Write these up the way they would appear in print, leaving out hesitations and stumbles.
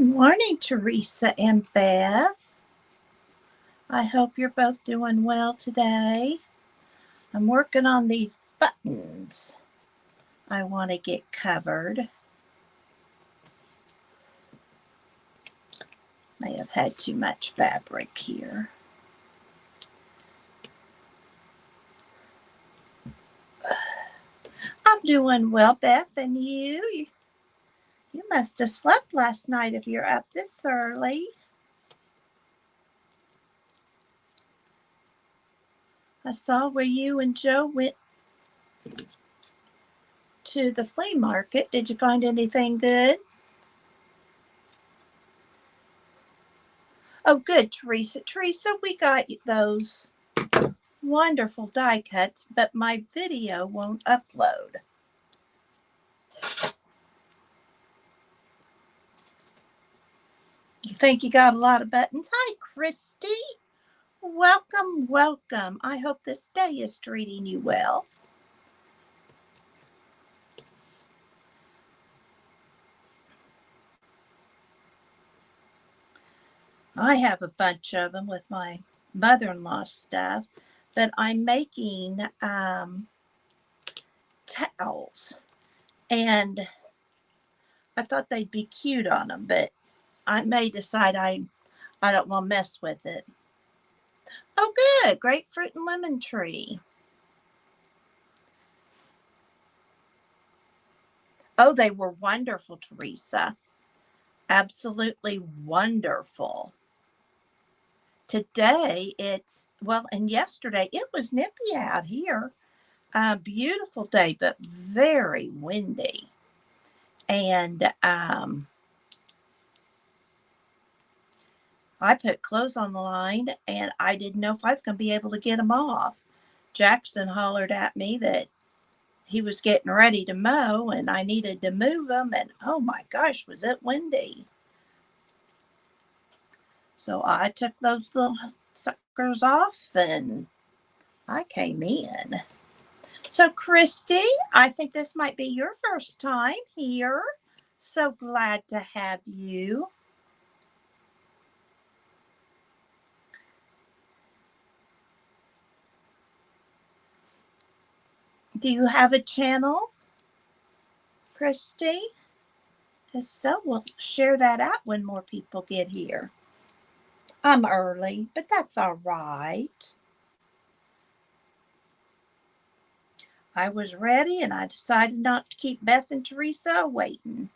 Morning, Teresa and Beth. I hope you're both doing well today. I'm working on these buttons I want to get covered. May have had too much fabric here. I'm doing well, Beth, and you? You must have slept last night if you're up this early. I saw where you and Joe went to the flea market. Did you find anything good? Oh, good, Teresa. Teresa, we got those wonderful die cuts, but my video won't upload. You think you got a lot of buttons? Hi, Christy. Welcome, welcome. I hope this day is treating you well. I have a bunch of them with my mother-in-law's stuff, but I'm making towels, and I thought they'd be cute on them, but I may decide I don't want to mess with it. Oh, good. Grapefruit and lemon tree. Oh, they were wonderful, Teresa. Absolutely wonderful. Today and yesterday it was nippy out here. Beautiful day, but very windy. And I put clothes on the line and I didn't know if I was going to be able to get them off. Jackson hollered at me that he was getting ready to mow and I needed to move them. And oh my gosh, was it windy. So I took those little suckers off and I came in. So Christy, I think this might be your first time here. So glad to have you. Do you have a channel, Christy? If so, we'll share that out when more people get here. I'm early, but that's all right. I was ready and I decided not to keep Beth and Teresa waiting.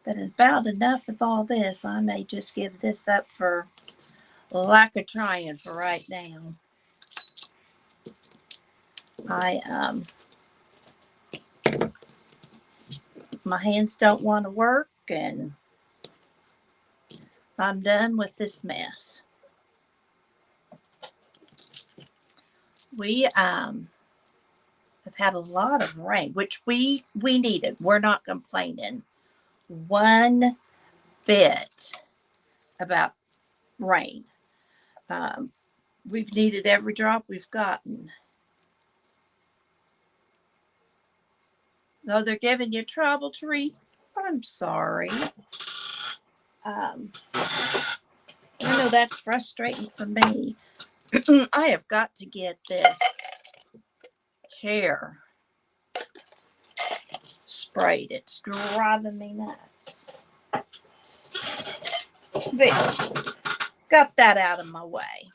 But about enough of all this. I may just give this up for lack of trying for right now. My hands don't want to work and I'm done with this mess. We have had a lot of rain, which we needed. We're not complaining one bit about rain. We've needed every drop we've gotten. Though they're giving you trouble, Therese, I'm sorry. I know that's frustrating for me. I have got to get this chair sprayed. It's driving me nuts. There. Got that out of my way.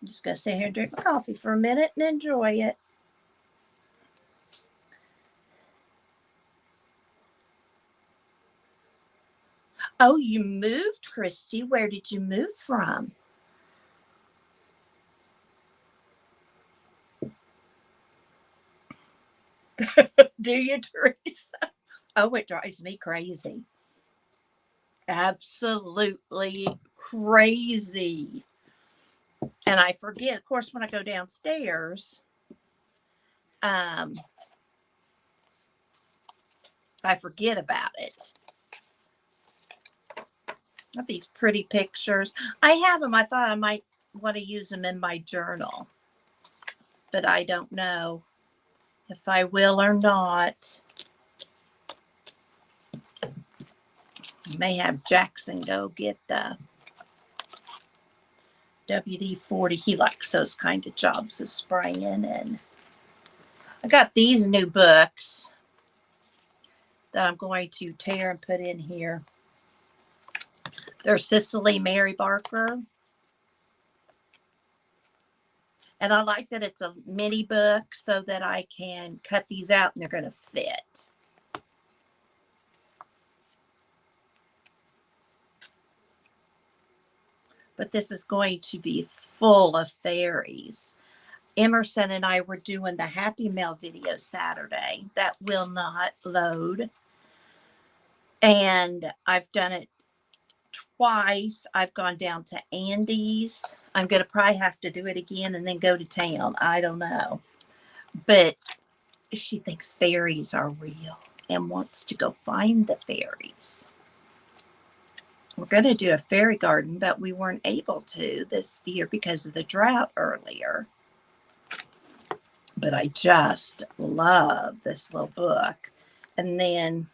I'm just going to sit here and drink my coffee for a minute and enjoy it. Oh, you moved, Christy. Where did you move from? Do you, Teresa? Oh, it drives me crazy. Absolutely crazy. And I forget, of course, when I go downstairs, I forget about it. These pretty pictures. I have them. I thought I might want to use them in my journal, but I don't know. if I will or not. May have Jackson go get the WD-40. He likes those kind of jobs of spraying. And I got these new books that I'm going to tear and put in here. They're Cicely Mary Barker. And I like that it's a mini book so that I can cut these out and they're going to fit. But this is going to be full of fairies. Emerson and I were doing the Happy Mail video Saturday. That will not load. And I've done it twice. I've gone down to Andy's. I'm going to probably have to do it again and then go to town. I don't know. But she thinks fairies are real and wants to go find the fairies. We're going to do a fairy garden, but we weren't able to this year because of the drought earlier. But I just love this little book. And then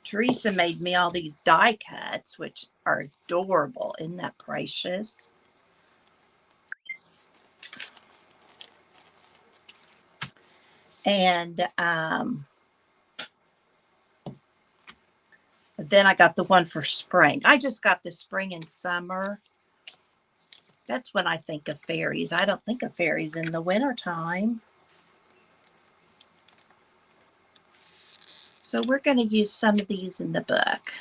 Teresa made me all these die cuts, which are adorable. Isn't that precious? And then I got the one for spring. I just got the spring and summer. That's when I think of fairies. I don't think of fairies in the wintertime. So we're going to use some of these in the book.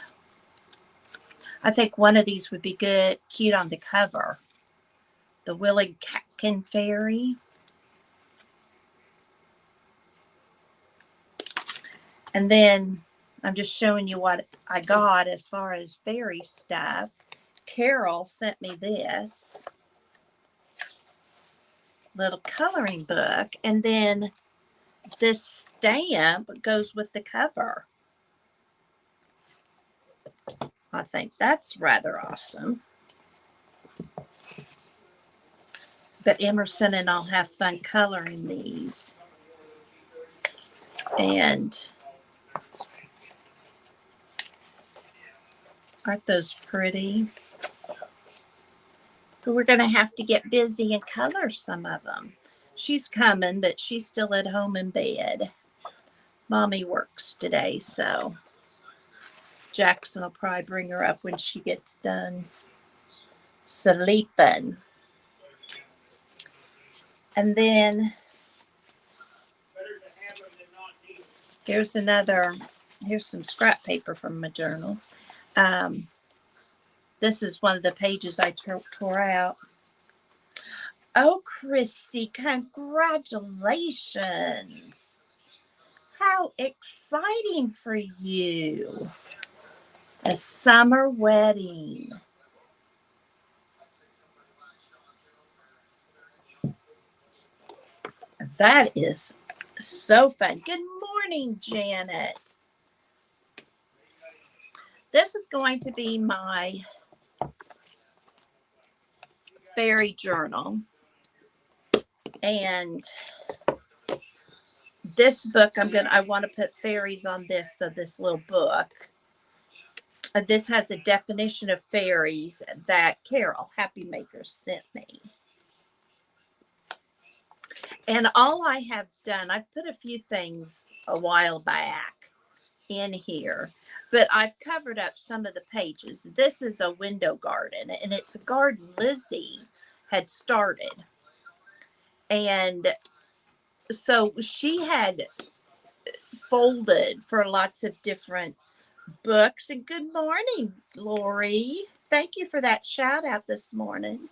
I think one of these would be good, cute on the cover. The Willie Catkin Fairy. And then I'm just showing you what I got as far as fairy stuff. Carol sent me this little coloring book. And then this stamp goes with the cover. I think that's rather awesome. But Emerson and I'll have fun coloring these. And aren't those pretty? But we're going to have to get busy and color some of them. She's coming, but she's still at home in bed. Mommy works today, so Jackson will probably bring her up when she gets done sleeping. And then here's some scrap paper from my journal. This is one of the pages I tore out. Oh, Christy, congratulations. How exciting for you. A summer wedding. That is so fun. Good morning, Janet. This is going to be my fairy journal. And this book, I want to put fairies on this little book. This has a definition of fairies that Carol Happy Maker sent me. And all I have done, I've put a few things a while back in here, but I've covered up some of the pages. This is a window garden, and it's a garden Lizzie had started. And so she had folded for lots of different books. And good morning, Lori. Thank you for that shout out this morning.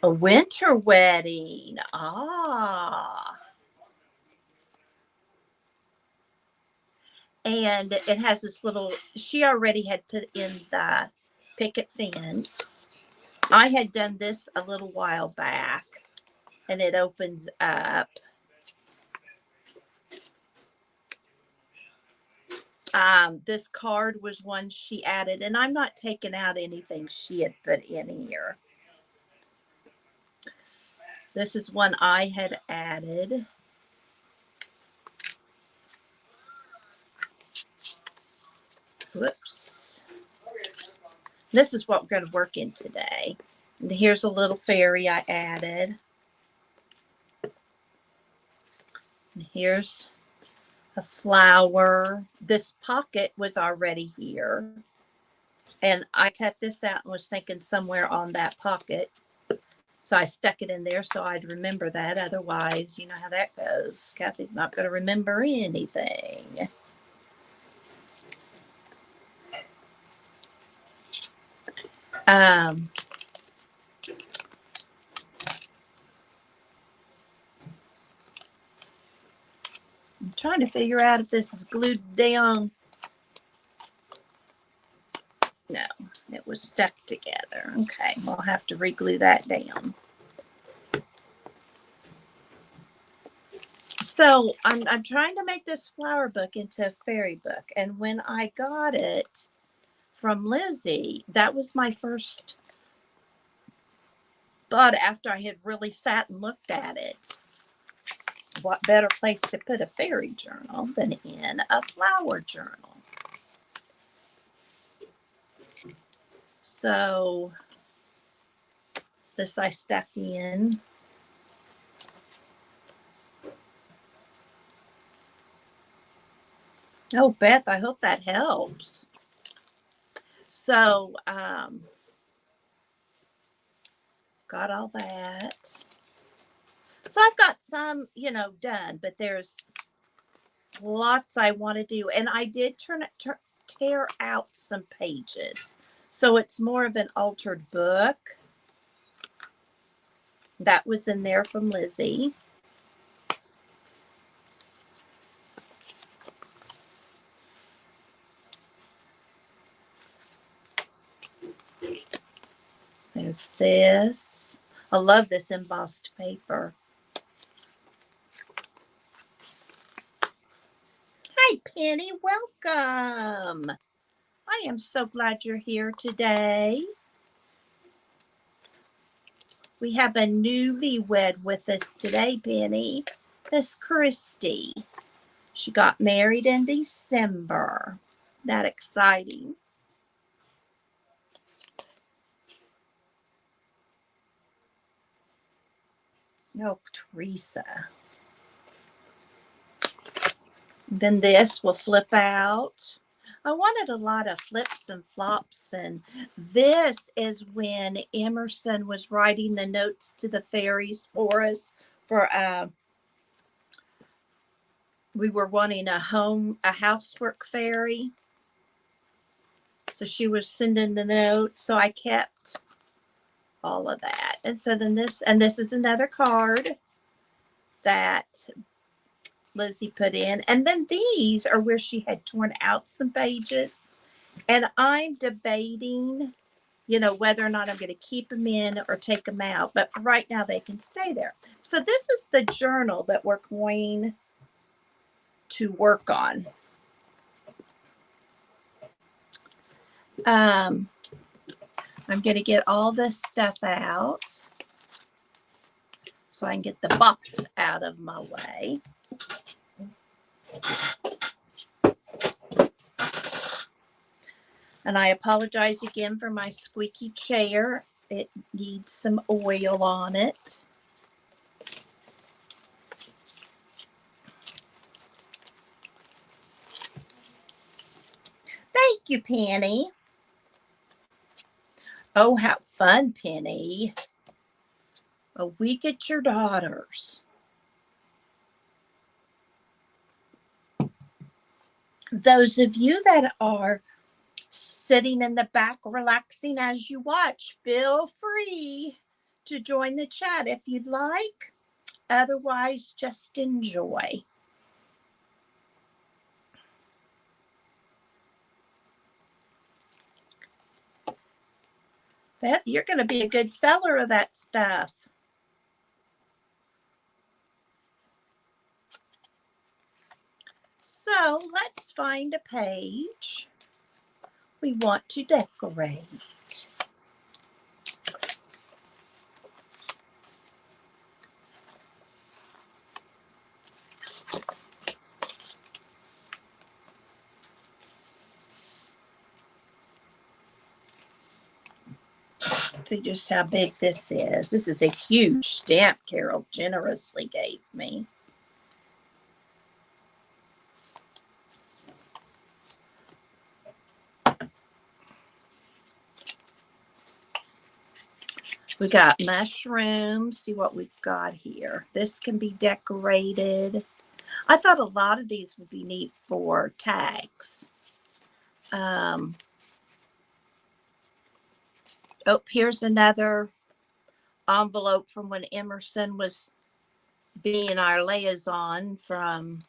A winter wedding. Ah. And it has this little, she already had put in the picket fence. I had done this a little while back, and it opens up. This card was one she added, and I'm not taking out anything she had put in here. This is one I had added. Whoops. This is what we're going to work in today. And here's a little fairy I added. And here's a flower. This pocket was already here. And I cut this out and was thinking somewhere on that pocket. So I stuck it in there so I'd remember that. Otherwise, you know how that goes. Kathy's not going to remember anything. I'm trying to figure out if this is glued down. No, it was stuck together. Okay, we'll have to re-glue that down. So I'm trying to make this flower book into a fairy book. And when I got it from Lizzie, that was my first thought after I had really sat and looked at it. What better place to put a fairy journal than in a flower journal? So this I stuck in. Oh, Beth, I hope that helps. So, got all that. So I've got some, done, but there's lots I want to do. And I did tear out some pages. So it's more of an altered book. That was in there from Lizzie. There's this. I love this embossed paper. Hi, Penny. Welcome. I am so glad you're here today. We have a newlywed with us today, Penny. Miss Christy. She got married in December. That exciting. Oh, Teresa. Then this will flip out. I wanted a lot of flips and flops, and this is when Emerson was writing the notes to the fairies for us. We were wanting a housework fairy, so she was sending the notes. So I kept all of that, and so then this is another card that Lizzie put in. And then these are where she had torn out some pages. And I'm debating, whether or not I'm going to keep them in or take them out. But for right now, they can stay there. So this is the journal that we're going to work on. I'm going to get all this stuff out so I can get the box out of my way. And I apologize again for my squeaky chair. It needs some oil on it. Thank you, Penny. Oh, how fun, Penny. A week at your daughter's. Those of you that are sitting in the back relaxing as you watch, feel free to join the chat if you'd like. Otherwise, just enjoy. Beth, you're going to be a good seller of that stuff. So let's find a page we want to decorate. see just how big this is. This is a huge stamp Carol generously gave me. We got mushrooms. See what we've got here. This can be decorated. I thought a lot of these would be neat for tags. Oh, here's another envelope from when Emerson was being our liaison from.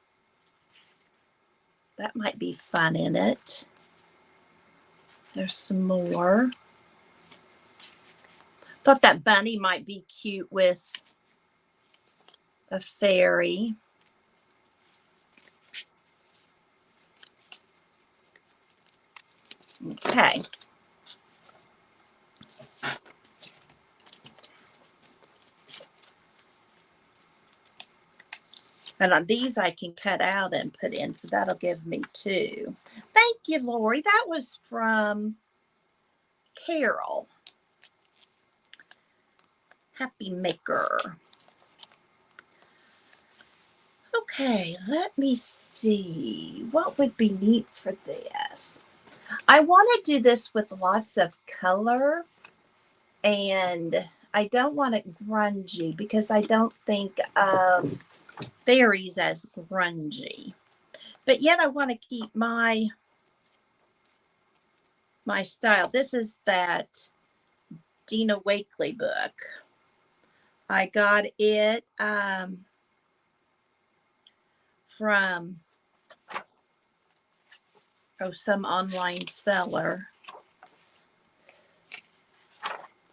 That might be fun in it. There's some more. Thought that bunny might be cute with a fairy. Okay. And on these I can cut out and put in, so that'll give me 2. Thank you, Lori. That was from Carol. Happy Maker. Okay, let me see. What would be neat for this? I want to do this with lots of color, and I don't want it grungy because I don't think fairies as grungy. But yet I want to keep my style. This is that Dina Wakley book. I got it from some online seller,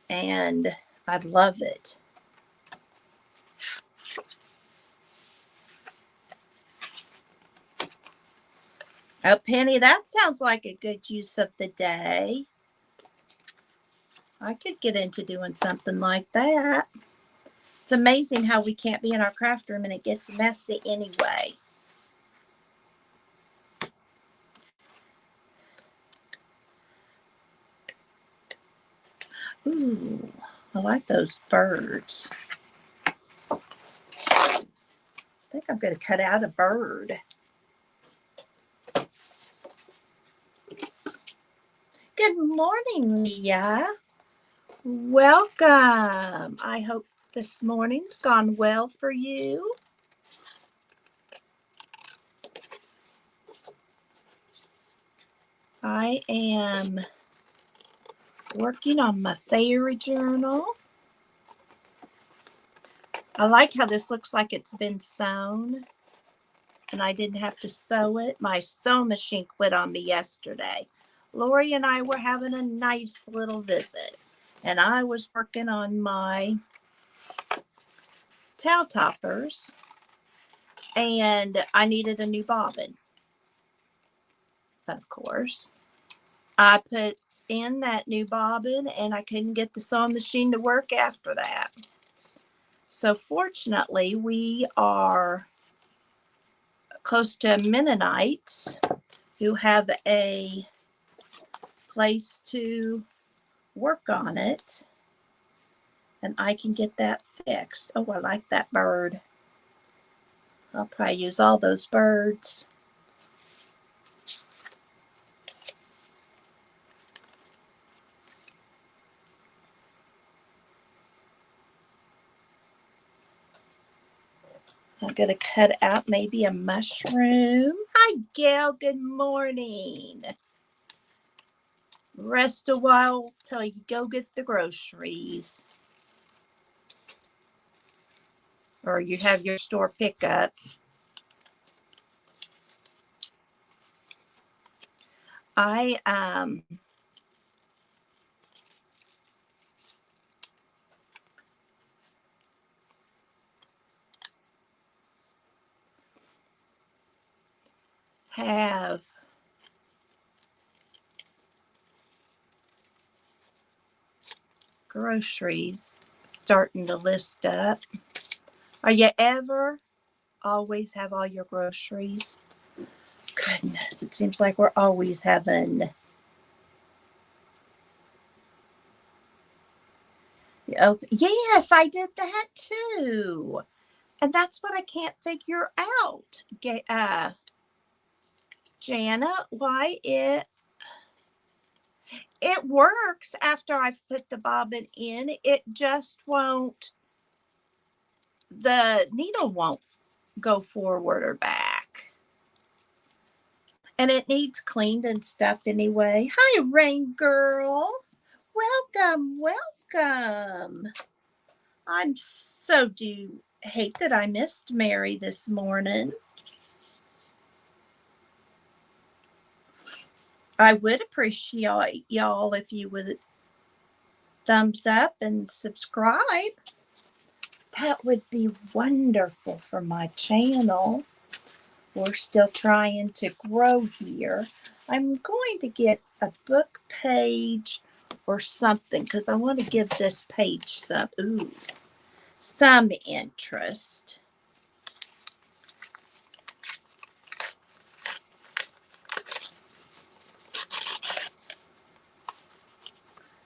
and I love it. Oh, Penny, that sounds like a good use of the day. I could get into doing something like that. It's amazing how we can't be in our craft room and it gets messy anyway. Ooh, I like those birds. I think I'm going to cut out a bird. Good morning, Leah. Welcome. I hope this morning's gone well for you. I am working on my fairy journal. I like how this looks like it's been sewn and I didn't have to sew it. My sewing machine quit on me yesterday. Lori and I were having a nice little visit and I was working on my tail toppers and I needed a new bobbin. Of course, I put in that new bobbin and I couldn't get the sewing machine to work after that. So fortunately, we are close to Mennonites who have a place to work on it, and I can get that fixed. Oh, I like that bird. I'll probably use all those birds. I'm going to cut out maybe a mushroom. Hi, Gail. Good morning. Rest a while till you go get the groceries. Or you have your store pickup. I have groceries starting to list up. Are you ever always have all your groceries? Goodness, it seems like we're always having open. Yes, I did that too. And that's what I can't figure out. Jana, why it works after I've put the bobbin in. It just won't, the needle won't go forward or back. And it needs cleaned and stuff anyway. Hi, Rain Girl. Welcome, welcome. I'm so do hate that I missed Mary this morning. I would appreciate y'all if you would thumbs up and subscribe. That would be wonderful for my channel. We're still trying to grow here. I'm going to get a book page or something because I want to give this page some interest.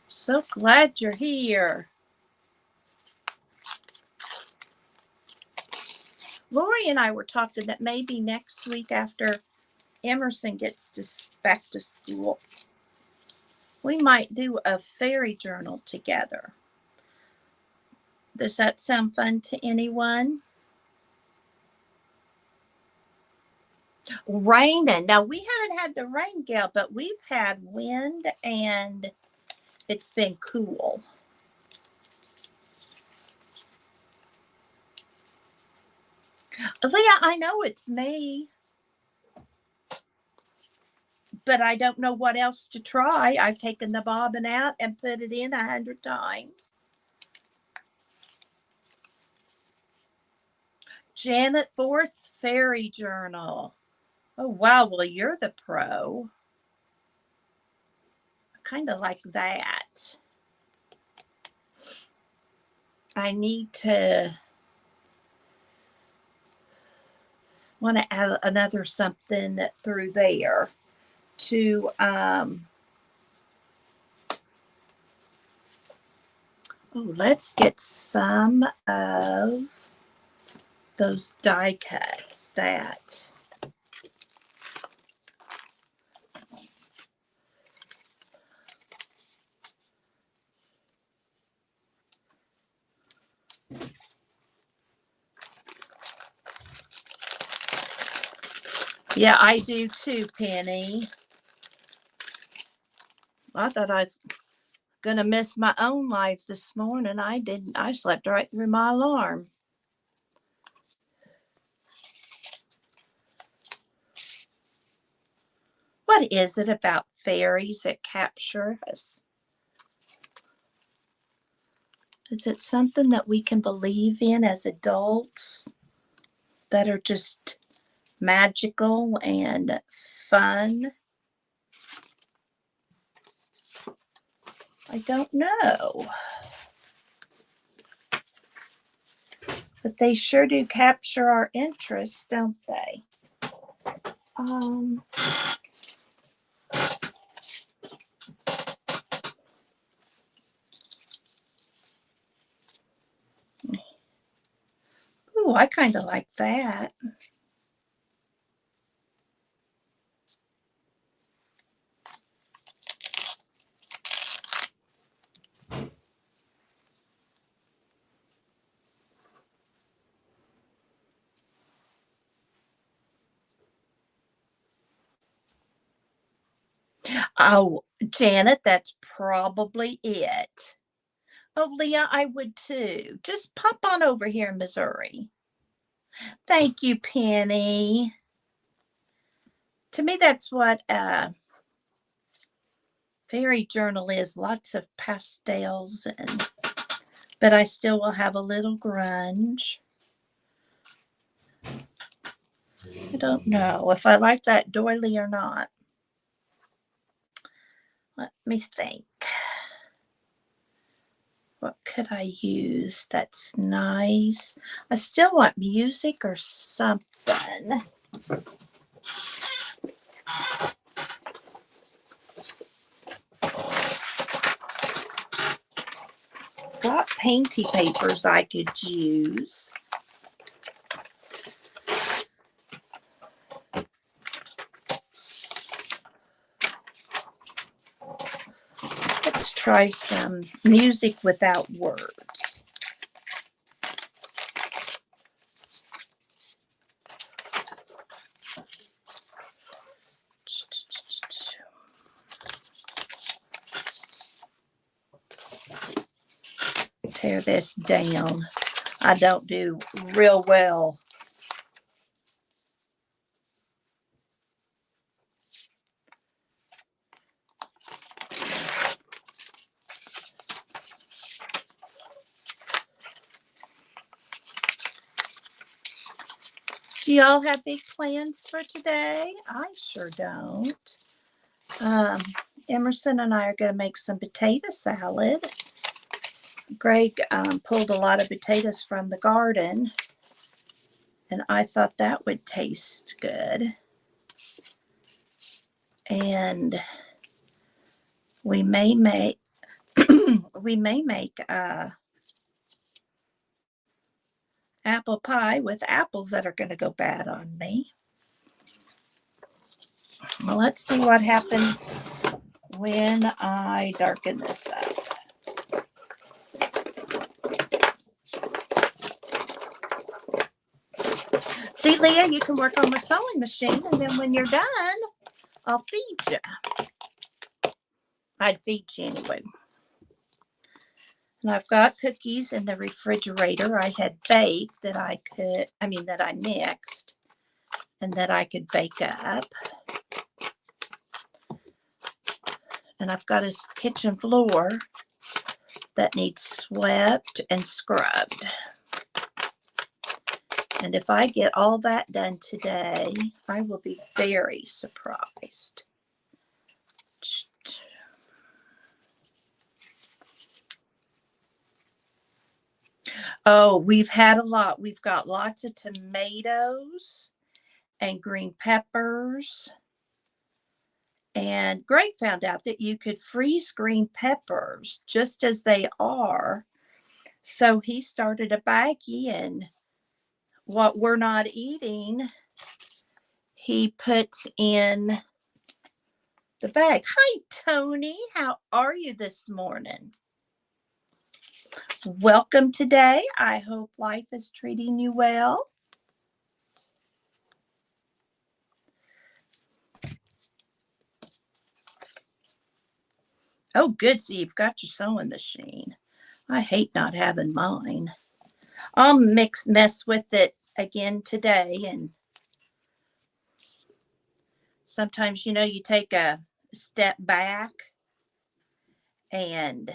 So glad you're here. Lori and I were talking that maybe next week after Emerson gets back to school, we might do a fairy journal together. Does that sound fun to anyone? Raining. Now, we haven't had the rain, Gail, but we've had wind and it's been cool. Leah, I know it's me, but I don't know what else to try. I've taken the bobbin out and put it in 100 times. Janet Forth Fairy Journal. Oh, wow. Well, you're the pro. I kind of like that. I need to want to add another something through there to let's get some of those die cuts that yeah, I do too, Penny. I thought I was gonna miss my own life this morning. I didn't. I slept right through my alarm. What is it about fairies that capture us? Is it something that we can believe in as adults that are just magical and fun? I don't know. But they sure do capture our interest, don't they? Ooh, I kind of like that. Oh, Janet, that's probably it. Oh, Leah, I would too. Just pop on over here in Missouri. Thank you, Penny. To me, that's what fairy journal is. Lots of pastels, but I still will have a little grunge. I don't know if I like that doily or not. Let me think. What could I use that's nice? I still want music or something. Got painty papers I could use. Let's try some music without words. Tear this down. I don't do real well. Do y'all have big plans for today? I sure don't. Emerson and I are going to make some potato salad. Greg pulled a lot of potatoes from the garden, and I thought that would taste good. And we may make apple pie with apples that are going to go bad on me. Well, let's see what happens when I darken this up. See, Leah, you can work on my sewing machine, and then when you're done, I'll feed you. I'd feed you anyway. And I've got cookies in the refrigerator I had baked that I mixed and that I could bake up. And I've got a kitchen floor that needs swept and scrubbed. And if I get all that done today, I will be very surprised. Oh, we've had a lot. We've got lots of tomatoes and green peppers. And Greg found out that you could freeze green peppers just as they are. So he started a baggie, and what we're not eating, he puts in the bag. Hi, Tony. How are you this morning? Welcome today. I hope life is treating you well. Oh, good. So you've got your sewing machine. I hate not having mine. I'll mess with it again today. And sometimes, you take a step back and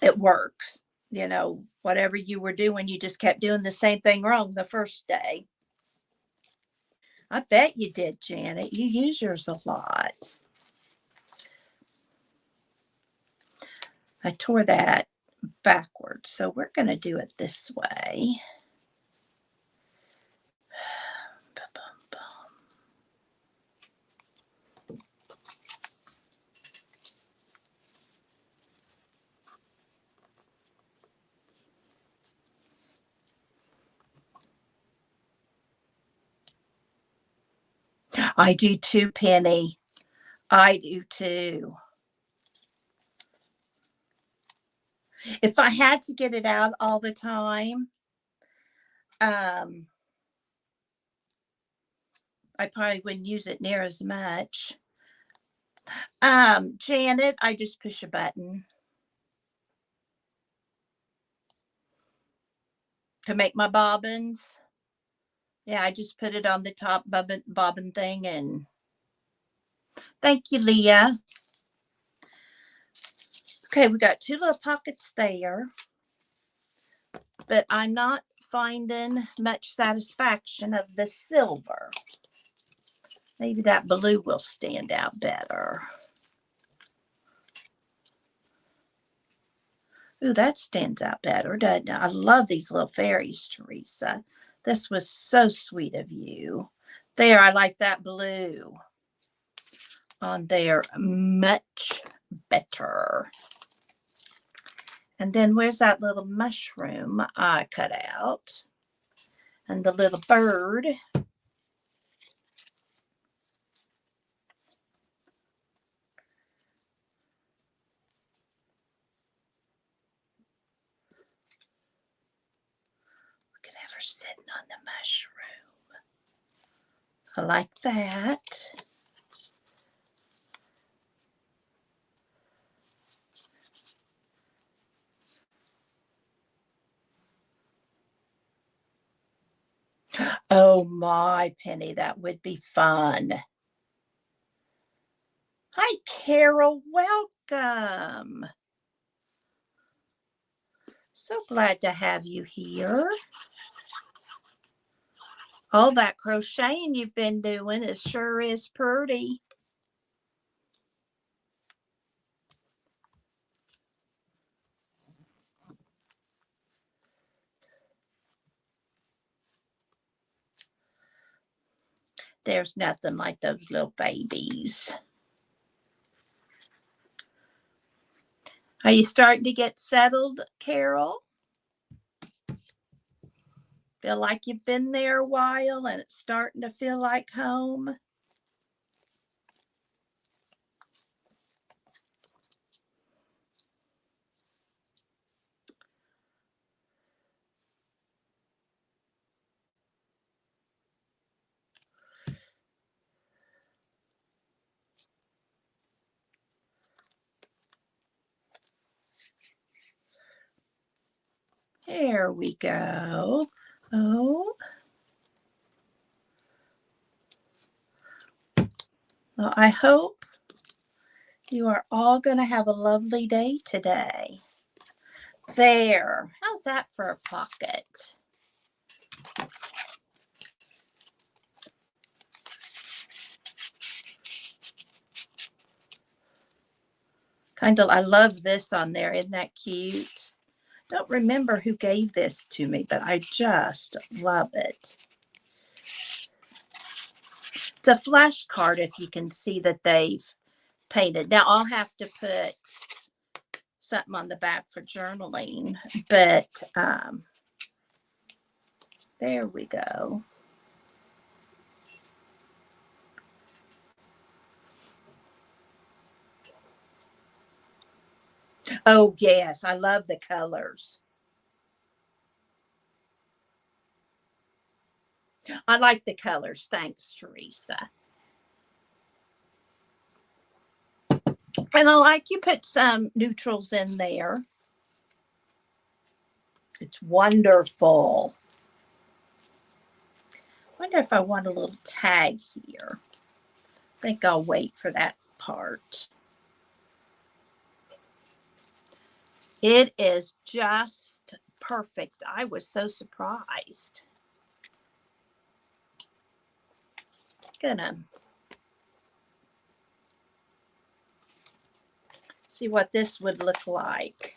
it works. Whatever you were doing, you just kept doing the same thing wrong the first day. I bet you did, Janet. You use yours a lot. I tore that backwards, so we're going to do it this way. I do too, Penny. I do too. If I had to get it out all the time, I probably wouldn't use it near as much. Janet, I just push a button to make my bobbins. Yeah, I just put it on the top bobbin thing, and thank you, Leah. Okay, we got two little pockets there, but I'm not finding much satisfaction of the silver. Maybe that blue will stand out better. Ooh, that stands out better, doesn't it? I love these little fairies, Teresa. This was so sweet of you. There, I like that blue. on there much better. And then where's that little mushroom I cut out? And the little bird. Look at her sitting on the mushroom. I like that. Oh my, Penny, that would be fun. Hi, Carol. Welcome. So glad to have you here. All that crocheting you've been doing is sure is pretty. There's nothing like those little babies. Are you starting to get settled, Carol? Feel like you've been there a while and it's starting to feel like home? There we go. Oh. Well, I hope you are all going to have a lovely day today. There. How's that for a pocket? I love this on there. Isn't that cute? Don't remember who gave this to me, but I just love it. It's a flashcard if you can see that they've painted. Now I'll have to put something on the back for journaling, but there we go. Oh yes, I love the colors. I like the colors. Thanks, Teresa. And I like you put some neutrals in there. It's wonderful. Wonder if I want a little tag here. I think I'll wait for that part. It is just perfect. I was so surprised. Gonna see what this would look like.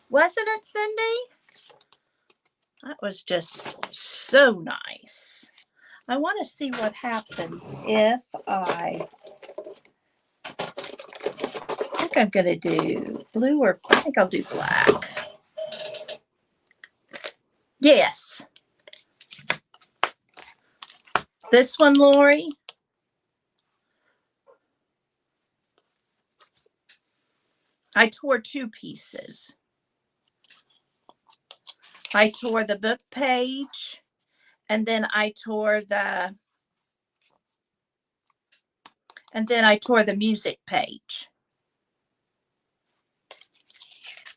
Wasn't it, Cindy? That was just so nice. I want to see what happens if I think I'm going to do blue, or I think I'll do black. Yes. This one, Lori. I tore two pieces. I tore the book page, and then I tore the music page.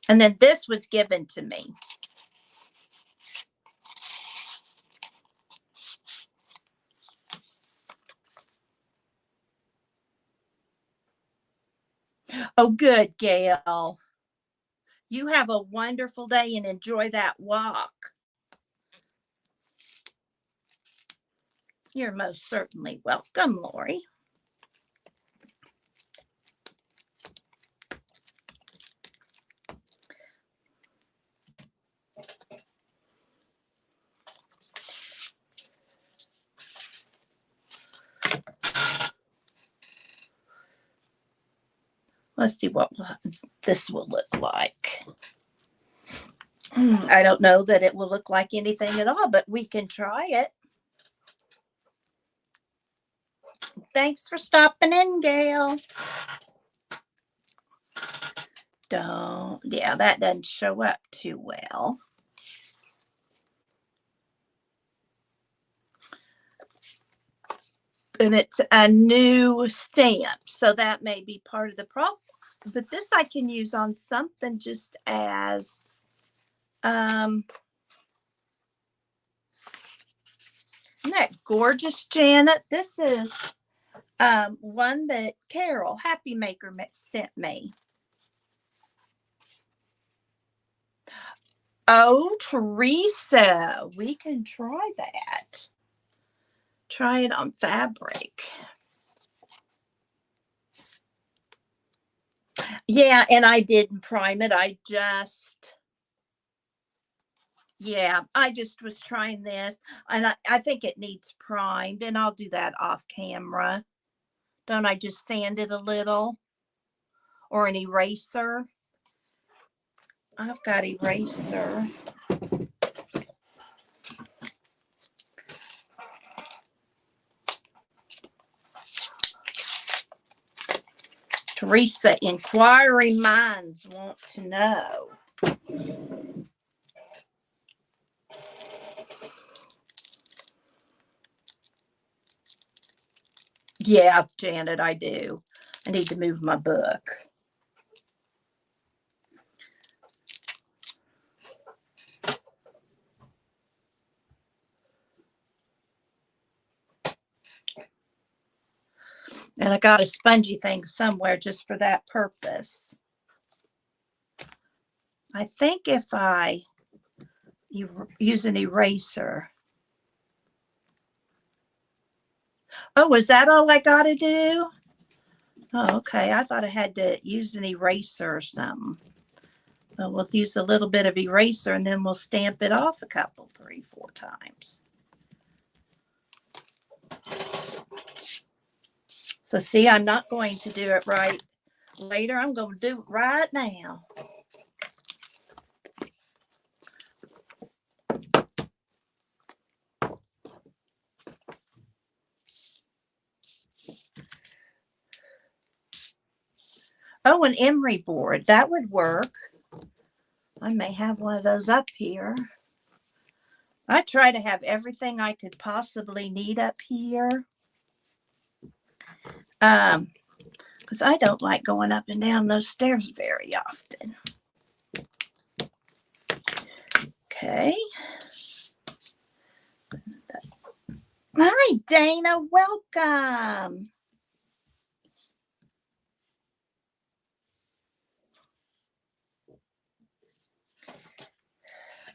And then this was given to me. Oh, good, Gail. You have a wonderful day and enjoy that walk. You're most certainly welcome, Lori. Let's see what this will look like. I don't know that it will look like anything at all, but we can try it. Thanks for stopping in, Gail. Yeah, that doesn't show up too well. And it's a new stamp, so that may be part of the problem. But this I can use on something just as isn't that gorgeous, Janet? This is one that Carol Happy Maker sent me. Oh, Teresa, we can try that. Try it on fabric. Yeah, and I didn't prime it. I just was trying this, and I think it needs primed, and I'll do that off camera. Don't I just sand it a little? Or an eraser? I've got eraser. Teresa, inquiring minds want to know. Yeah, Janet, I do. I need to move my book. And I got a spongy thing somewhere just for that purpose. I think if I use an eraser. Oh, is that all I got to do? Oh, okay. I thought I had to use an eraser or something. Well, we'll use a little bit of eraser and then we'll stamp it off a couple, 3, 4 times. So see, I'm not going to do it right later. I'm going to do it right now. Oh, an emery board. That would work. I may have one of those up here. I try to have everything I could possibly need up here. Because I don't like going up and down those stairs very often. Okay. Hi, Dana. Welcome.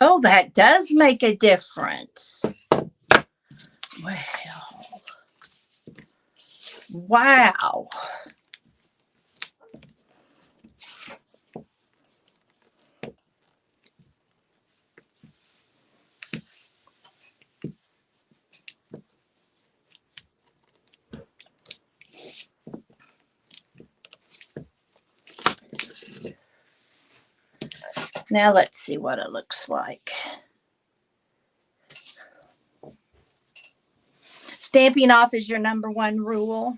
Oh, that does make a difference. Well, wow. Now let's see what it looks like. Stamping off is your number one rule.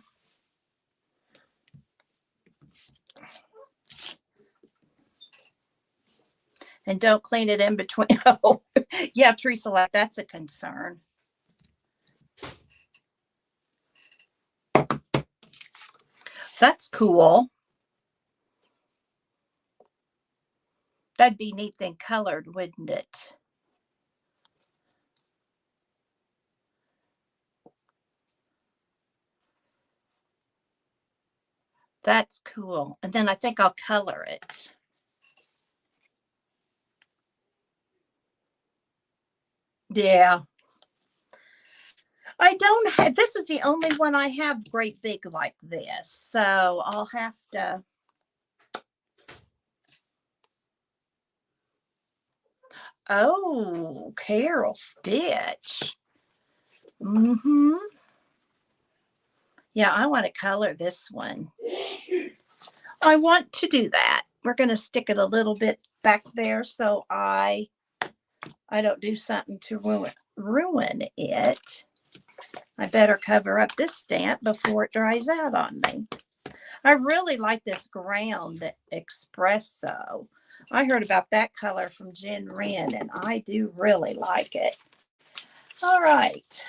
And don't clean it in between. Oh, yeah, Teresa, that's a concern. That's cool. That'd be neat then colored, wouldn't it? That's cool. And then I think I'll color it. Yeah. I don't have, this is the only one I have great big like this. So I'll have to. Oh, Carol Stitch. Yeah, I want to color this one. I want to do that. We're going to stick it a little bit back there so I don't do something to ruin it. I better cover up this stamp before it dries out on me. I really like this ground espresso. I heard about that color from Jen Wren, and I do really like it. All right.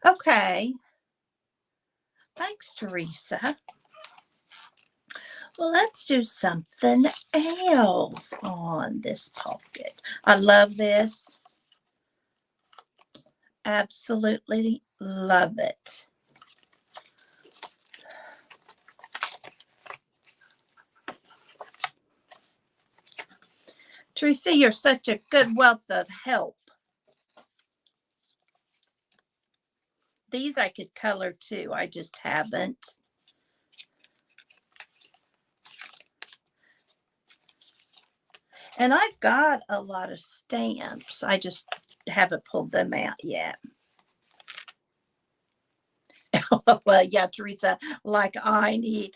Okay. Thanks, Teresa. Well, let's do something else on this pocket. I love this. Absolutely love it. Teresa, you're such a good wealth of help. These I could color too. I just haven't. And I've got a lot of stamps. I just haven't pulled them out yet. Well, yeah, Teresa, like I need,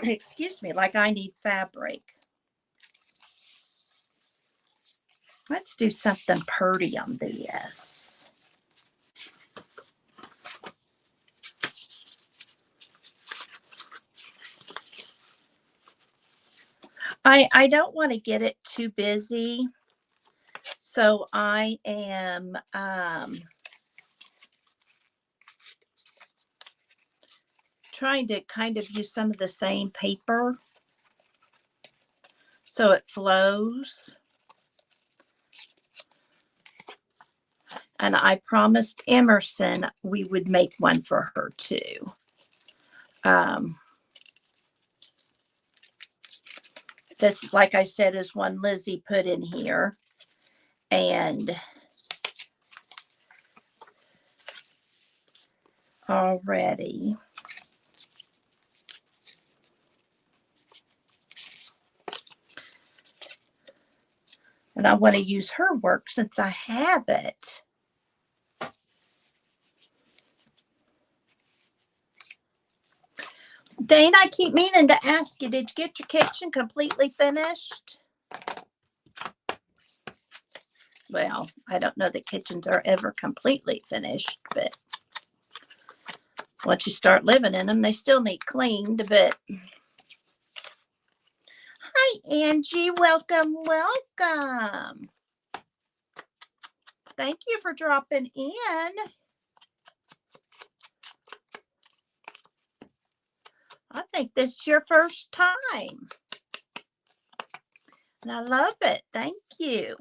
excuse me, like I need fabric. Let's do something pretty on this. I don't want to get it too busy. So I am trying to kind of use some of the same paper so it flows. And I promised Emerson we would make one for her too. This, like I said, is one Lizzie put in here. And already. And I want to use her work since I have it. Dane, I keep meaning to ask you, did you get your kitchen completely finished? Well, I don't know that kitchens are ever completely finished, but once you start living in them, they still need cleaned, but hi, Angie. Welcome, welcome. Thank you for dropping in. I think this is your first time. And I love it. Thank you.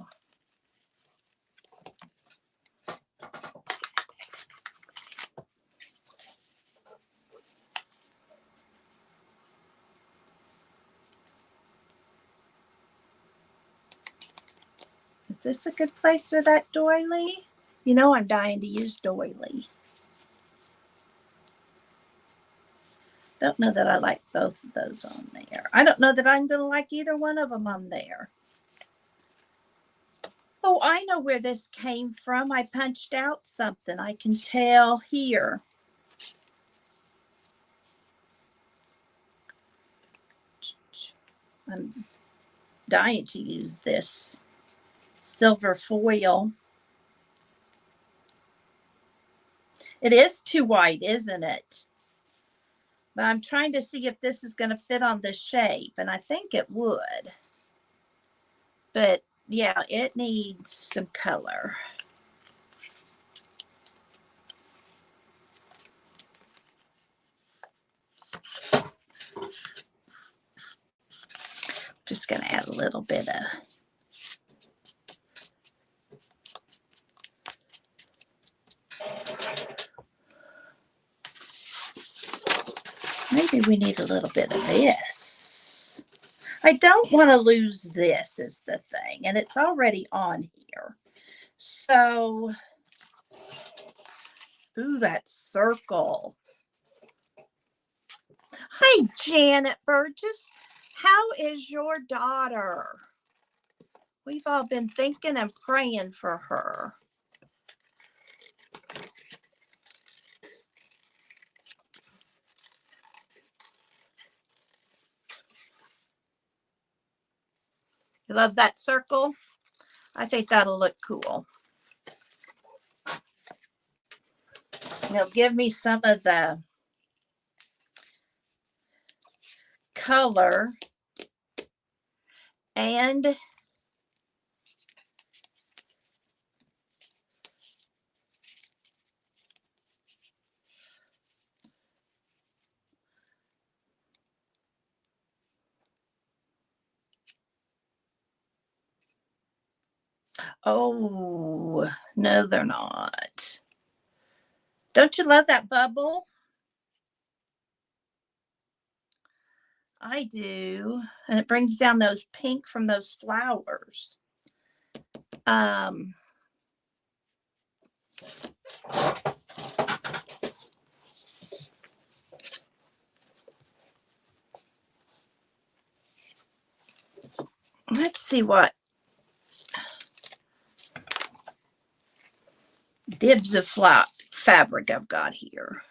Is this a good place for that doily? You know I'm dying to use doily. Don't know that I like both of those on there. I don't know that I'm going to like either one of them on there. Oh, I know where this came from. I punched out something. I can tell here. I'm dying to use this silver foil. It is too white, isn't it? But I'm trying to see if this is going to fit on the shape, and I think it would. But yeah, it needs some color. Just going to add a little bit of maybe we need a little bit of this. I don't want to lose this is the thing, and it's already on here. So, ooh, that circle. Hi, Janet Burgess. How is your daughter? We've all been thinking and praying for her. You love that circle? I think that'll look cool. Now give me some of the color and oh, no, they're not. Don't you love that bubble? I do. And it brings down those pink from those flowers. Let's see what dibs of fabric I've got here.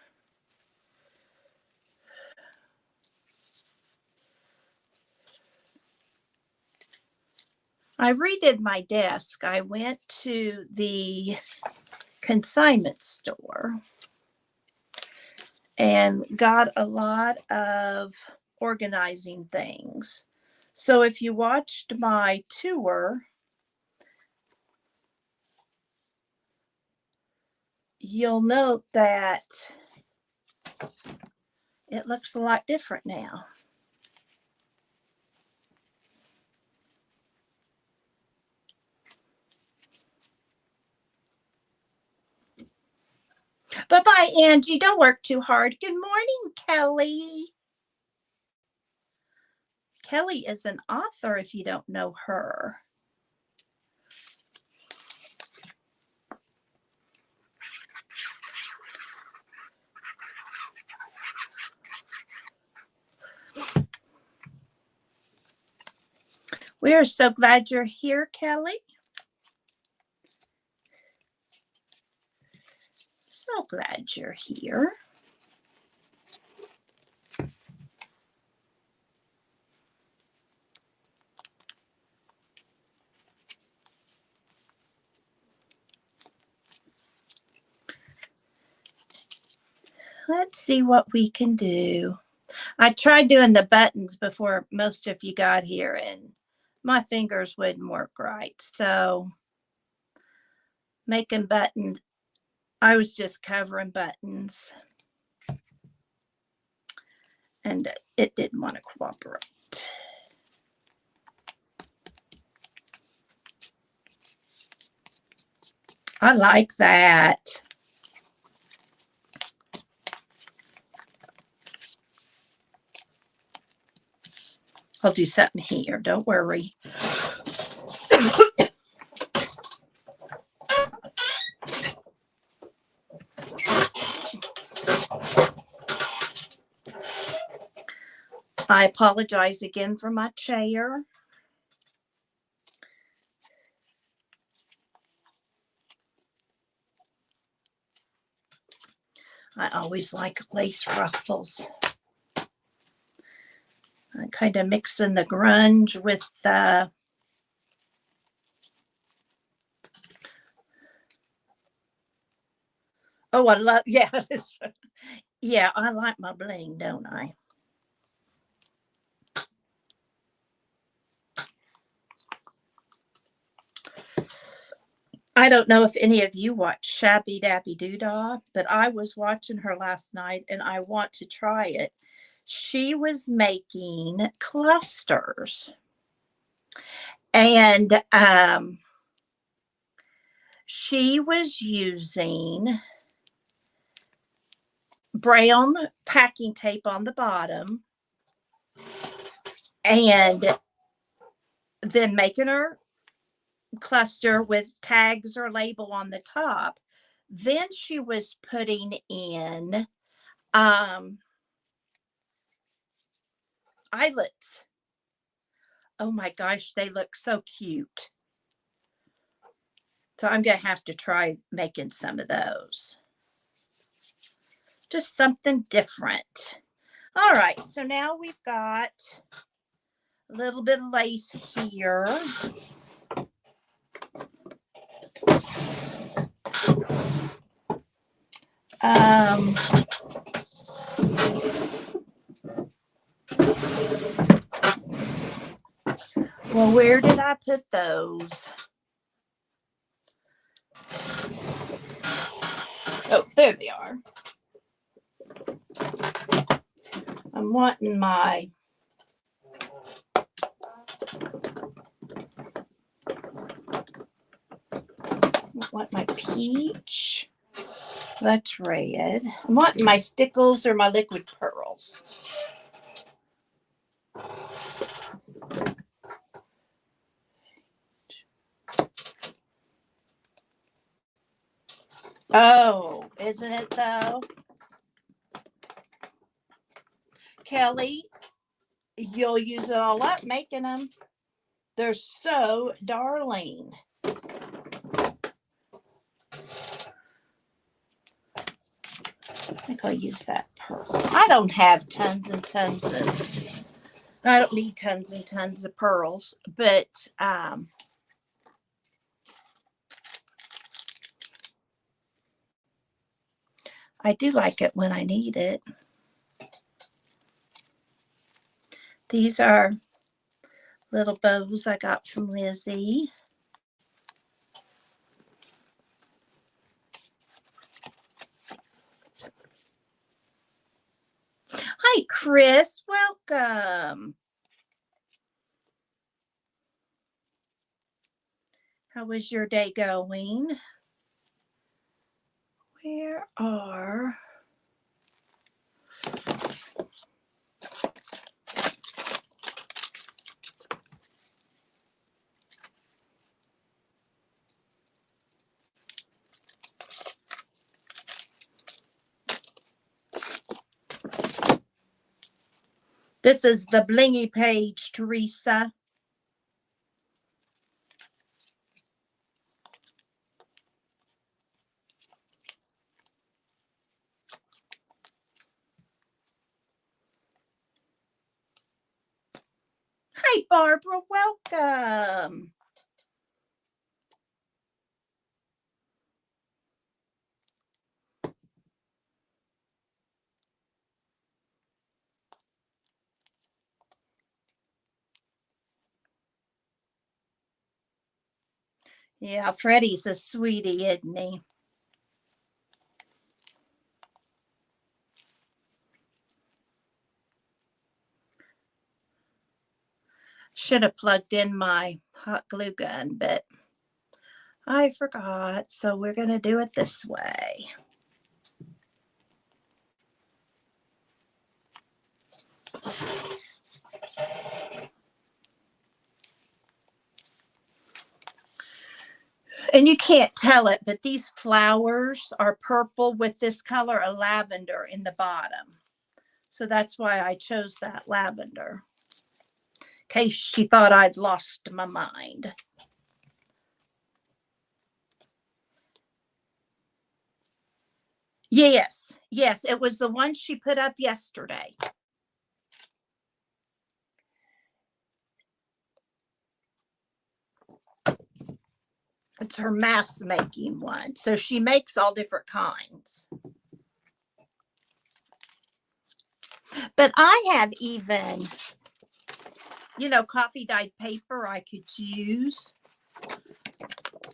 I redid my desk. I went to the consignment store and got a lot of organizing things. So if you watched my tour, you'll note that it looks a lot different now. Bye-bye, Angie. Don't work too hard. Good morning, Kelly. Kelly is an author if you don't know her. We are so glad you're here, Kelly. So glad you're here. Let's see what we can do. I tried doing the buttons before most of you got here and my fingers wouldn't work right. So making buttons, I was just covering buttons and it didn't want to cooperate. I like that. I'll do something here. Don't worry. I apologize again for my chair. I always like lace ruffles. I'm kind of mixing the grunge with the oh, I love, yeah. Yeah, I like my bling, don't I? I don't know if any of you watch Shabby Dabby Doodah, but I was watching her last night and I want to try it. She was making clusters and she was using brown packing tape on the bottom and then making her cluster with tags or label on the top. Then she was putting in eyelets. Oh my gosh, they look so cute. So I'm going to have to try making some of those. Just something different. All right, so now we've got a little bit of lace here. Well, where did I put those? Oh, there they are. I'm wanting my peach. That's red. I'm wanting my stickles or my liquid pearls. Oh, isn't it though? Kelly, you'll use it all up making them. They're so darling. I think I'll use that pearl. I don't have tons and tons of, I don't need tons and tons of pearls, but I do like it when I need it. These are little bows I got from Lizzie. Hi, Chris. Welcome. How was your day going? Where are... This is the blingy page, Teresa. Hi, Barbara. Welcome. Yeah, Freddie's a sweetie, isn't he? Should have plugged in my hot glue gun, but I forgot. So we're going to do it this way. And you can't tell it, but these flowers are purple with this color of lavender in the bottom. So that's why I chose that lavender. In case she thought I'd lost my mind. Yes, yes, it was the one she put up yesterday. It's her mask making one. So she makes all different kinds. But I have even, you know, coffee dyed paper I could use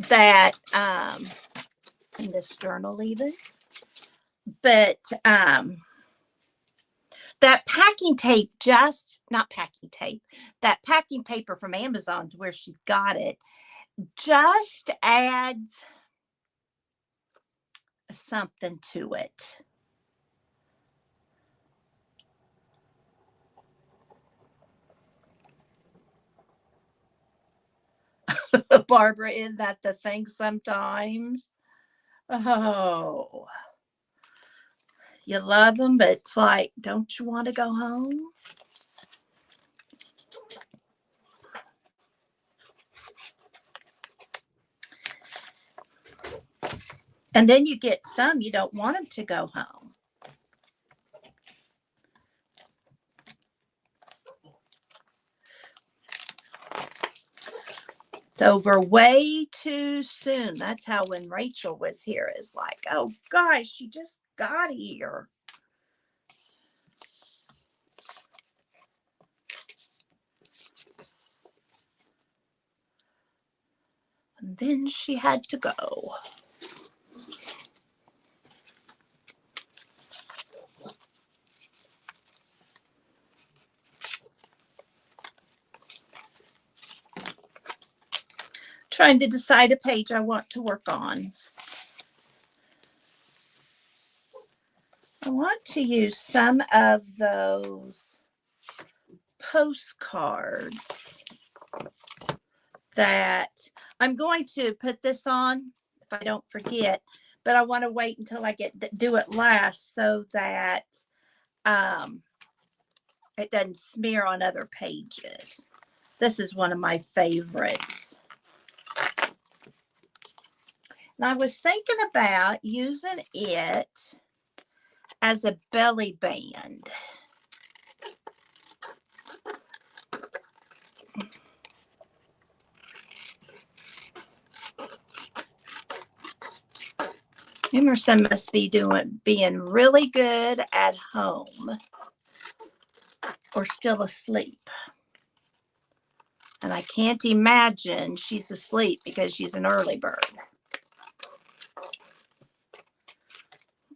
that in this journal even. But that packing tape, just not packing tape, that packing paper from Amazon's where she got it, just adds something to it. Barbara, isn't that the thing sometimes? Oh, you love them, but it's like, don't you want to go home? And then you get some, you don't want them to go home. It's over way too soon. That's how when Rachel was here is like, oh gosh, she just got here. And then she had to go. Trying to decide a page I want to work on. I want to use some of those postcards that I'm going to put this on if I don't forget, but I want to wait until I do it last so that it doesn't smear on other pages. This is one of my favorites. And I was thinking about using it as a belly band. Emerson must be being really good at home or still asleep. And I can't imagine she's asleep because she's an early bird.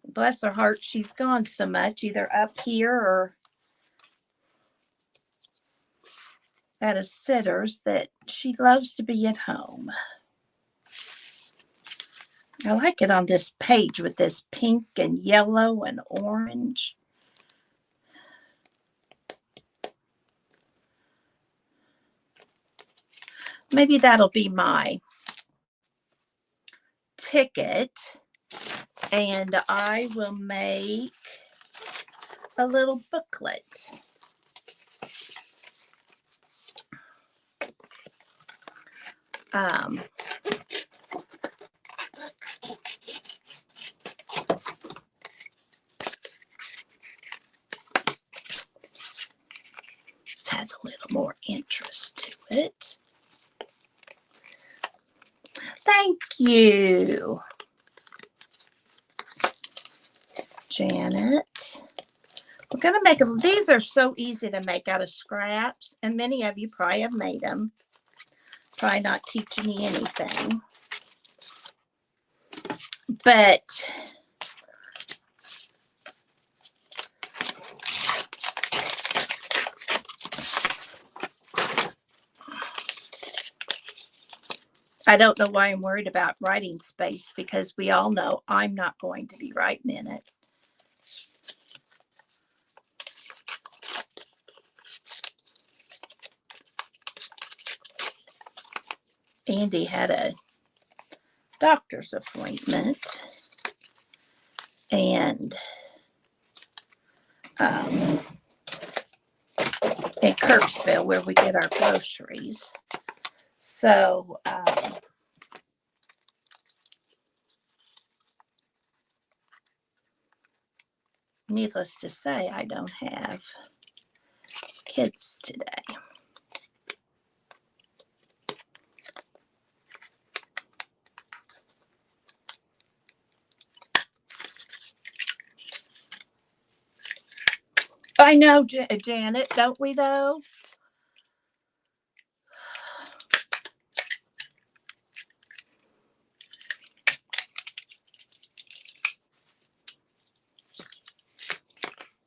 Bless her heart, she's gone so much, either up here or at a sitter's, that she loves to be at home. I like it on this page with this pink and yellow and orange. Maybe that'll be my ticket, and I will make a little booklet. This has a little more interest to it. Thank you, Janet. We're going to make them. These are so easy to make out of scraps, and many of you probably have made them. Probably not teaching me anything. But I don't know why I'm worried about writing space, because we all know I'm not going to be writing in it. Andy had a doctor's appointment, and in Kirksville, where we get our groceries. So needless to say, I don't have kids today. I know, Janet, don't we though?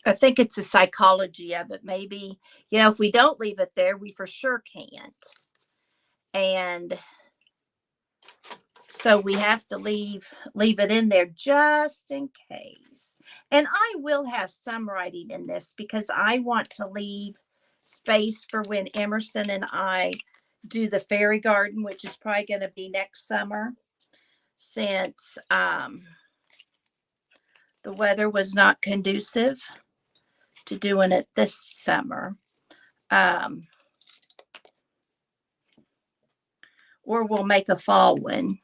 I think it's the psychology of it. Maybe, if we don't leave it there, we for sure can't. And so we have to leave it in there just in case. And I will have some writing in this because I want to leave space for when Emerson and I do the fairy garden, which is probably going to be next summer, since the weather was not conducive to doing it this summer. Or we'll make a fall one.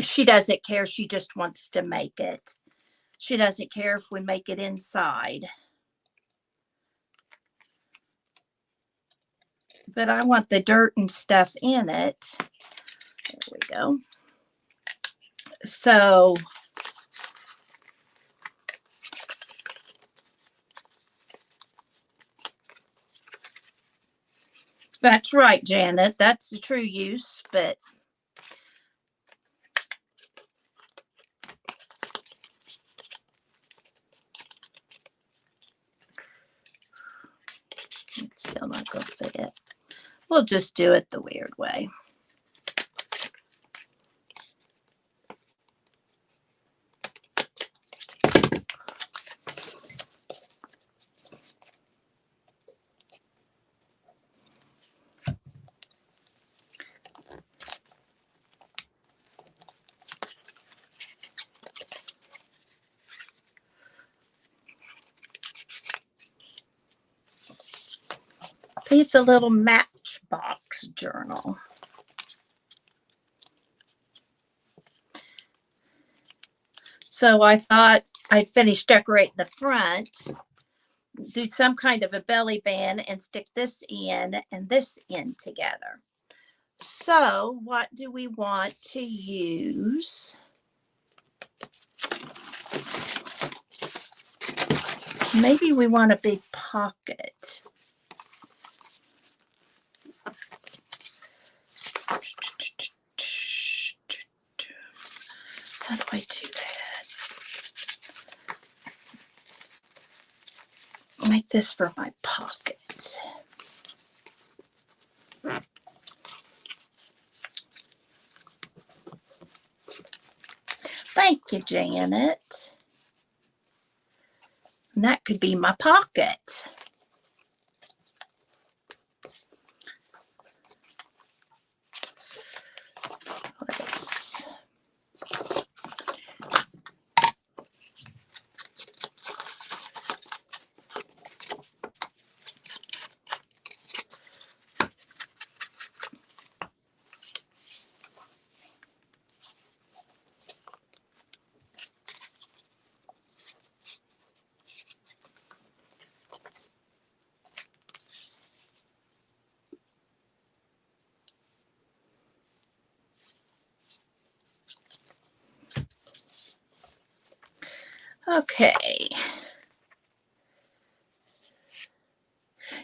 She doesn't care. She just wants to make it. She doesn't care if we make it inside. But I want the dirt and stuff in it. There we go. So that's right, Janet. That's the true use, but it's still not going to fit. We'll just do it the weird way. It's a little Matchbox journal. So I thought I'd finish decorating the front, do some kind of a belly band, and stick this in and this in together. So what do we want to use? Maybe we want a big pocket. How do I do that? Make this for my pocket. Thank you, Janet. And that could be my pocket. Let's okay.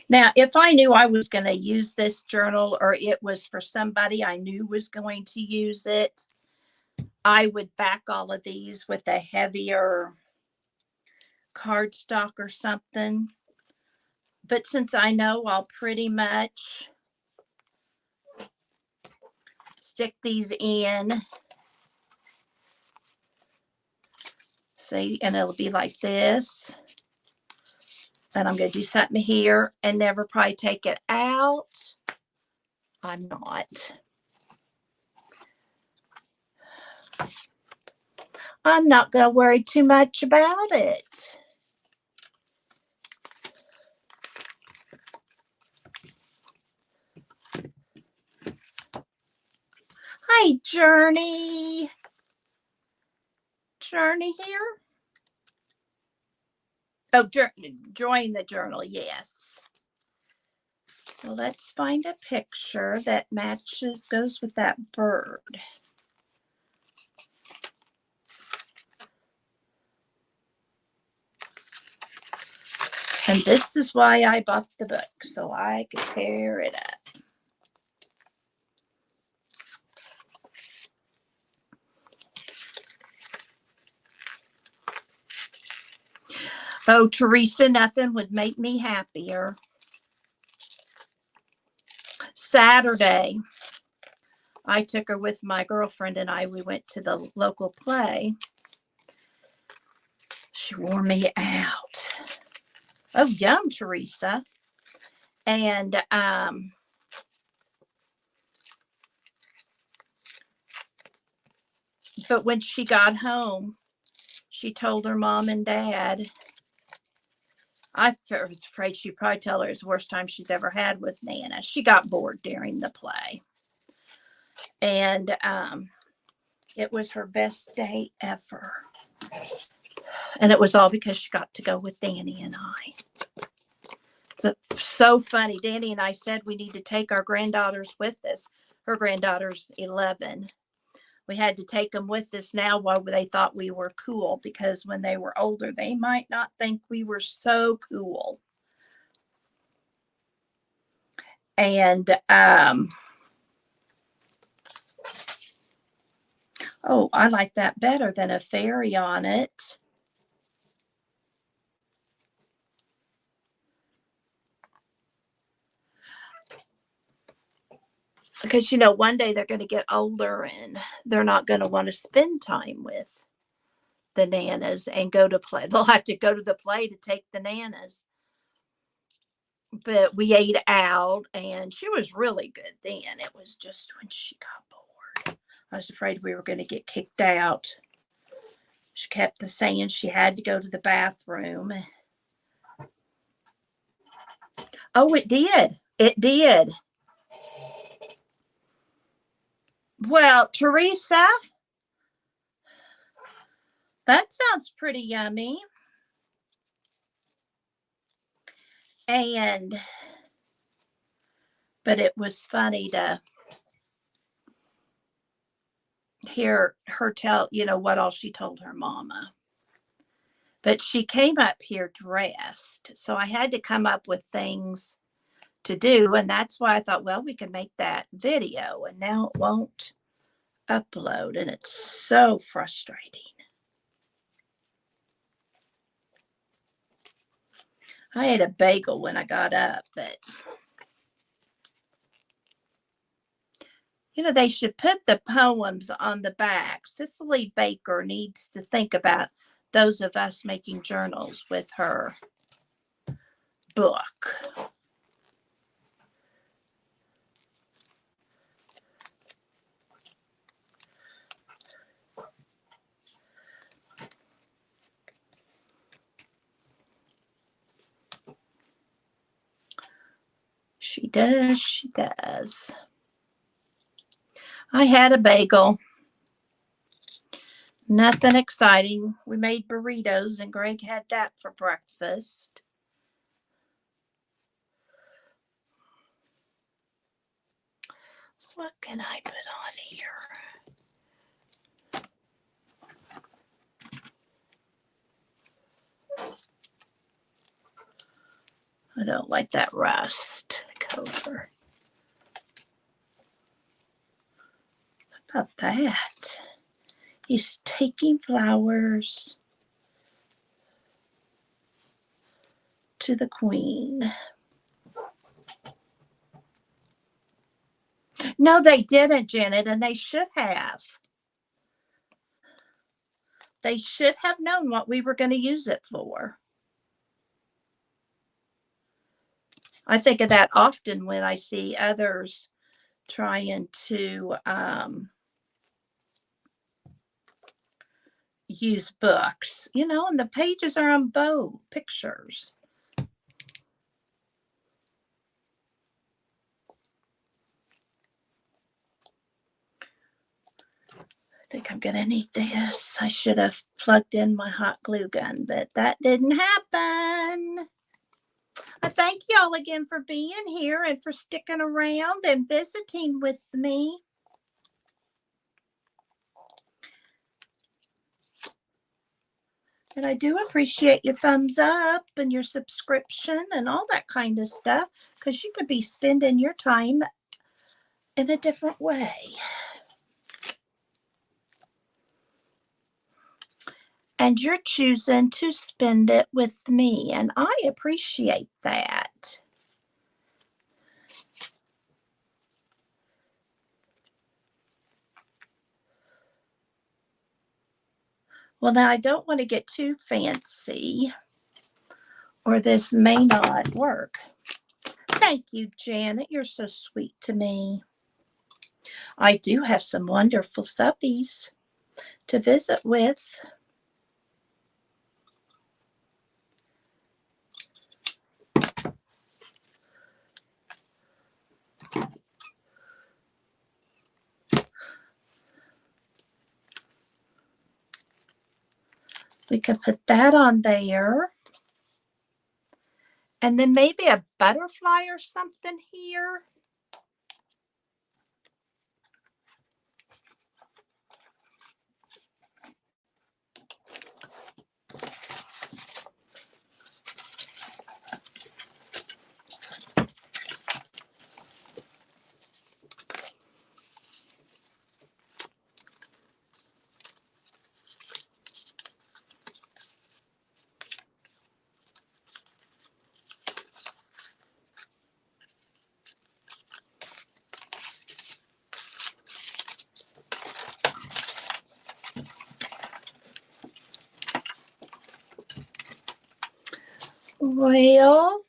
Now, if I knew I was going to use this journal, or it was for somebody I knew was going to use it, I would back all of these with a heavier cardstock or something. But since I know I'll pretty much stick these in, see, and it'll be like this. And I'm going to do something here and never probably take it out. I'm not. I'm not going to worry too much about it. Hi, Journey. Journey here? Oh, join the journal, yes. So let's find a picture that matches, goes with that bird. And this is why I bought the book, so I could tear it up. Oh, Teresa, nothing would make me happier. Saturday, I took her with my girlfriend and we went to the local play. She wore me out. Oh, yum, Teresa. And but when she got home, she told her mom and dad. I was afraid she'd probably tell her it's the worst time she's ever had with Nana. She got bored during the play. And it was her best day ever. And it was all because she got to go with Danny and I. It's so funny. Danny and I said we need to take our granddaughters with us. Her granddaughter's 11. We had to take them with us now while they thought we were cool, because when they were older, they might not think we were so cool. And, oh, I like that better than a fairy on it. Because, you know, one day they're going to get older and they're not going to want to spend time with the Nanas and go to play. They'll have to go to the play to take the Nanas. But we ate out and she was really good then. It was just when she got bored, I was afraid we were going to get kicked out. She kept saying she had to go to the bathroom. Oh, it did. It did. Well, Teresa, that sounds pretty yummy. But it was funny to hear her tell, you know, what all she told her mama. But she came up here dressed. So I had to come up with things to do. And that's why I thought, well, we can make that video. And now it won't upload. And it's so frustrating. I ate a bagel when I got up, but you know, they should put the poems on the back. Cicely Baker needs to think about those of us making journals with her book. She does. She does. I had a bagel. Nothing exciting. We made burritos and Greg had that for breakfast. What can I put on here? I don't like that rust color. How about that? He's taking flowers to the Queen. No, they didn't, Janet, and they should have. They should have known what we were going to use it for. I think of that often when I see others trying to use books, you know, and the pages are on both pictures. I think I'm going to need this. I should have plugged in my hot glue gun, but that didn't happen. I thank y'all again for being here and for sticking around and visiting with me. And I do appreciate your thumbs up and your subscription and all that kind of stuff, because you could be spending your time in a different way. And you're choosing to spend it with me, and I appreciate that. Well, now I don't want to get too fancy, or this may not work. Thank you, Janet. You're so sweet to me. I do have some wonderful subbies to visit with. We could put that on there. And then maybe a butterfly or something here. Well,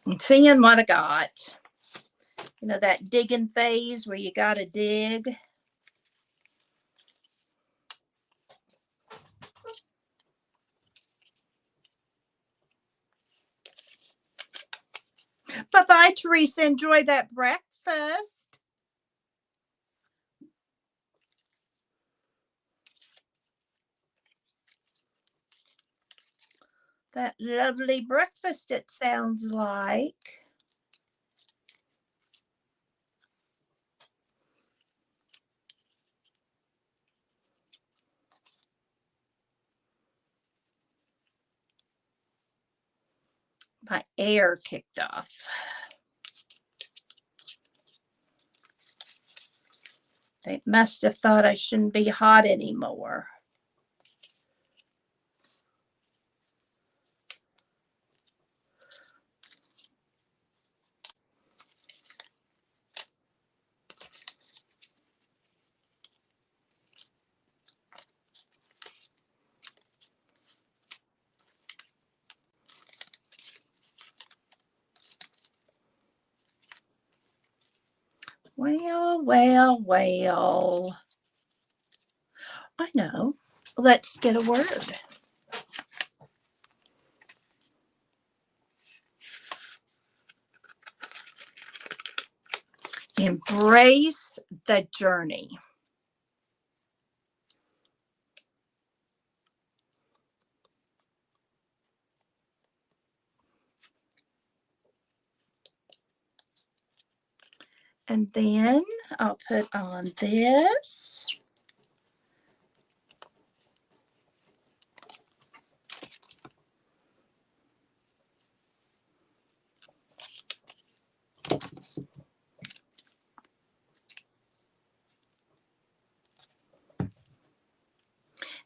I'm seeing what I got. You know, that digging phase where you got to dig. Bye-bye, Teresa. Enjoy that breakfast. That lovely breakfast, it sounds like. My air kicked off. They must have thought I shouldn't be hot anymore. Well, well, well. I know. Let's get a word. Embrace the journey. And then I'll put on this.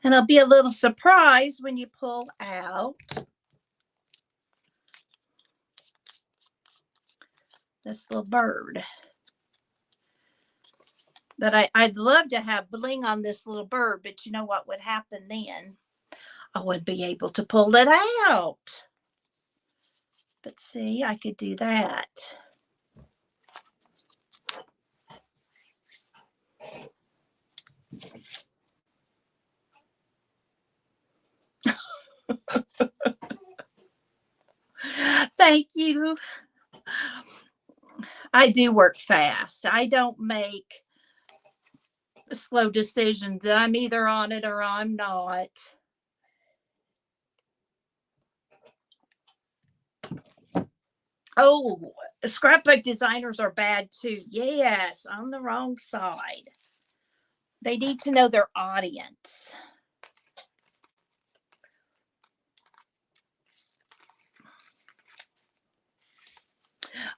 And I'll be a little surprised when you pull out this little bird. But I'd love to have bling on this little bird, but you know what would happen then? I wouldn't be able to pull it out. But see, I could do that. Thank you. I do work fast. I don't make slow decisions. I'm either on it or I'm not. Oh, scrapbook designers are bad too. Yes, on the wrong side. They need to know their audience.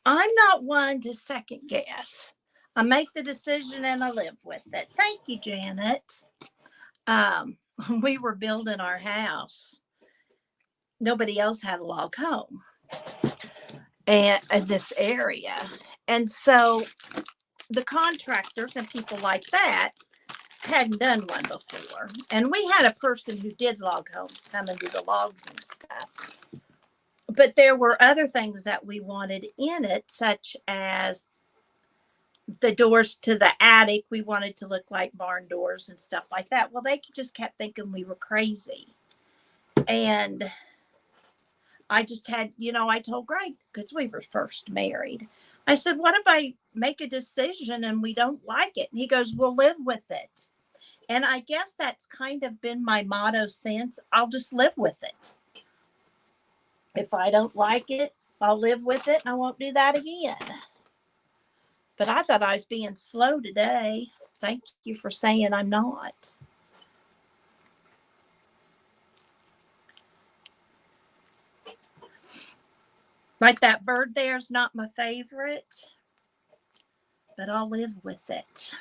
I'm not one to second guess. I make the decision and I live with it. Thank you, Janet. We were building our house. Nobody else had a log home and in this area. And so the contractors and people like that hadn't done one before. And we had a person who did log homes come and do the logs and stuff. But there were other things that we wanted in it, such as the doors to the attic. We wanted to look like barn doors and stuff like that. Well, they just kept thinking we were crazy. And I just had, I told Greg, because we were first married, I said, what if I make a decision and we don't like it? And he goes, we'll live with it. And I guess that's kind of been my motto since. I'll just live with it. If I don't like it, I'll live with it and I won't do that again. But I thought I was being slow today. Thank you for saying I'm not. Like that bird there is not my favorite, but I'll live with it.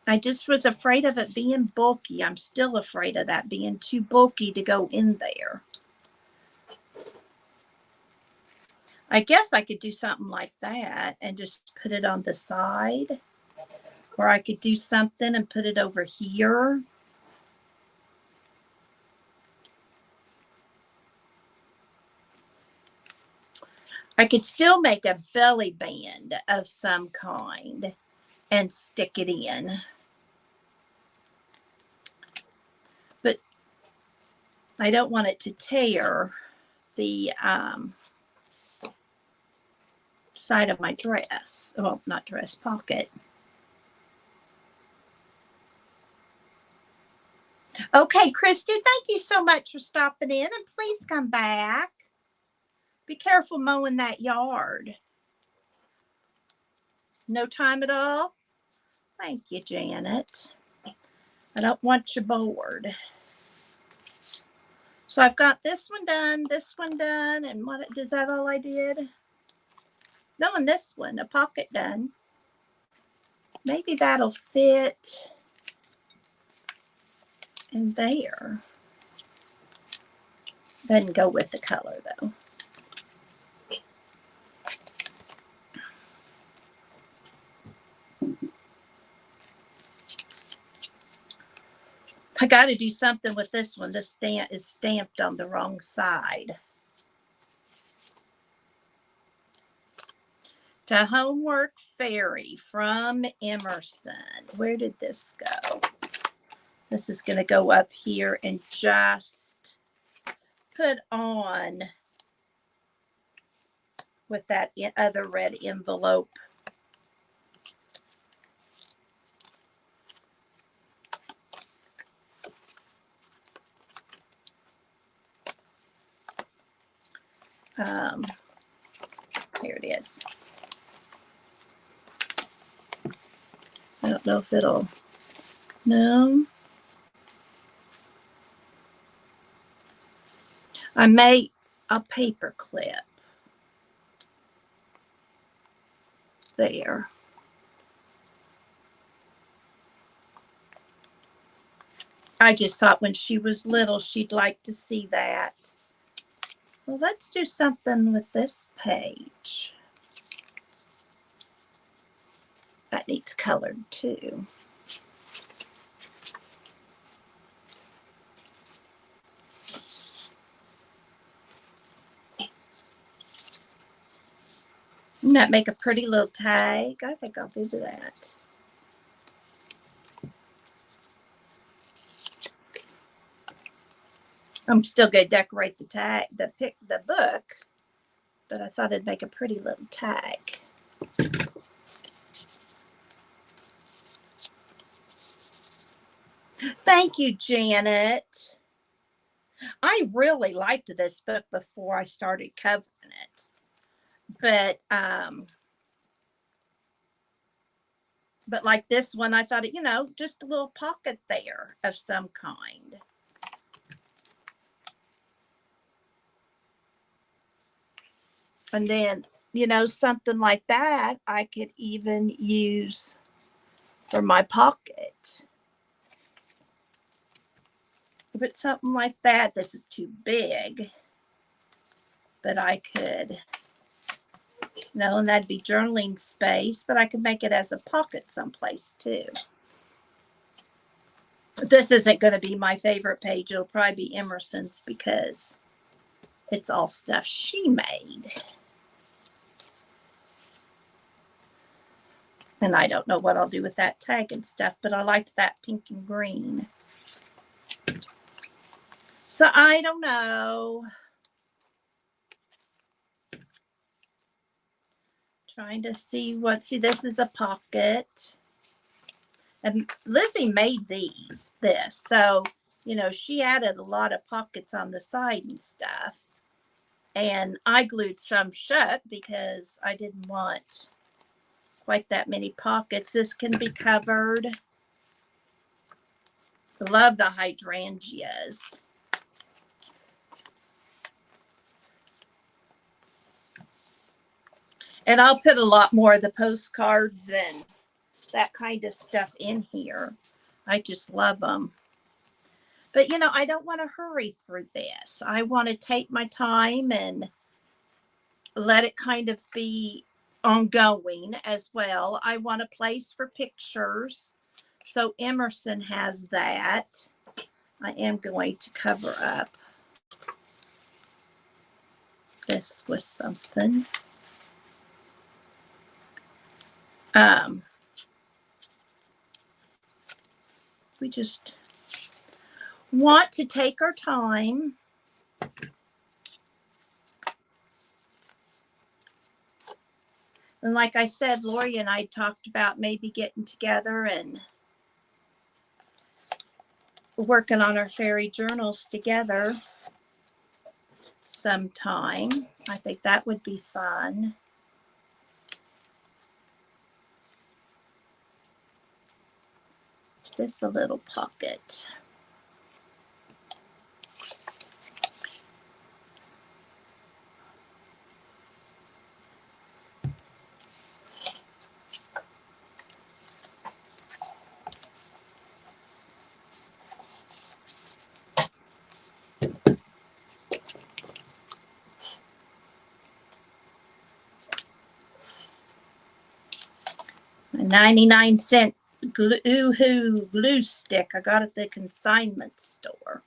I just was afraid of it being bulky. I'm still afraid of that being too bulky to go in there. I guess I could do something like that and just put it on the side. Or I could do something and put it over here. I could still make a belly band of some kind and stick it in. But I don't want it to tear the side of my dress. Well, not dress, pocket. Okay, Christy, thank you so much for stopping in, and please come back. Be careful mowing that yard. No time at all? Thank you, Janet. I don't want you bored. So I've got this one done, and what is that all I did? No, and this one, a pocket done. Maybe that'll fit in there. Doesn't go with the color though. I got to do something with this one. This stamp is stamped on the wrong side. To Homework Fairy from Emerson. Where did this go? This is going to go up here and just put on with that other red envelope. Here it is. I don't know if it'll, no. I made a paper clip there. I just thought when she was little, she'd like to see that. Well, let's do something with this page. That needs colored too. Wouldn't that make a pretty little tag? I think I'll do that. I'm still going to decorate the tag, the book, but I thought it'd make a pretty little tag. Thank you, Janet. I really liked this book before I started covering it, but like this one, I thought, just a little pocket there of some kind. And then, something like that, I could even use for my pocket. But something like that, this is too big, but I could No, and that'd be journaling space, but I could make it as a pocket someplace too. This isn't going to be my favorite page. It'll probably be Emerson's because it's all stuff she made. And I don't know what I'll do with that tag and stuff, but I liked that pink and green. So I don't know. Trying to see this is a pocket. And Lizzie made this. So, you know, she added a lot of pockets on the side and stuff. And I glued some shut because I didn't want quite that many pockets. This can be covered. I love the hydrangeas. And I'll put a lot more of the postcards and that kind of stuff in here. I just love them. But, you know, I don't want to hurry through this. I want to take my time and let it kind of be ongoing as well. I want a place for pictures. So Emerson has that. I am going to cover up this with something. We just want to take our time. And like I said, Lori and I talked about maybe getting together and working on our fairy journals together sometime. I think that would be fun. This a little pocket. A 99-cent glue stick I got at the consignment store.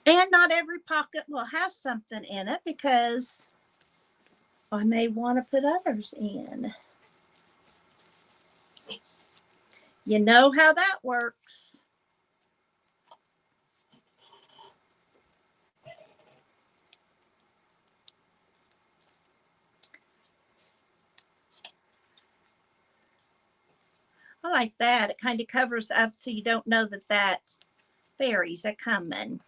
And not every pocket will have something in it because I may want to put others in. You know how that works. I like that. It kind of covers up so you don't know that fairies are coming.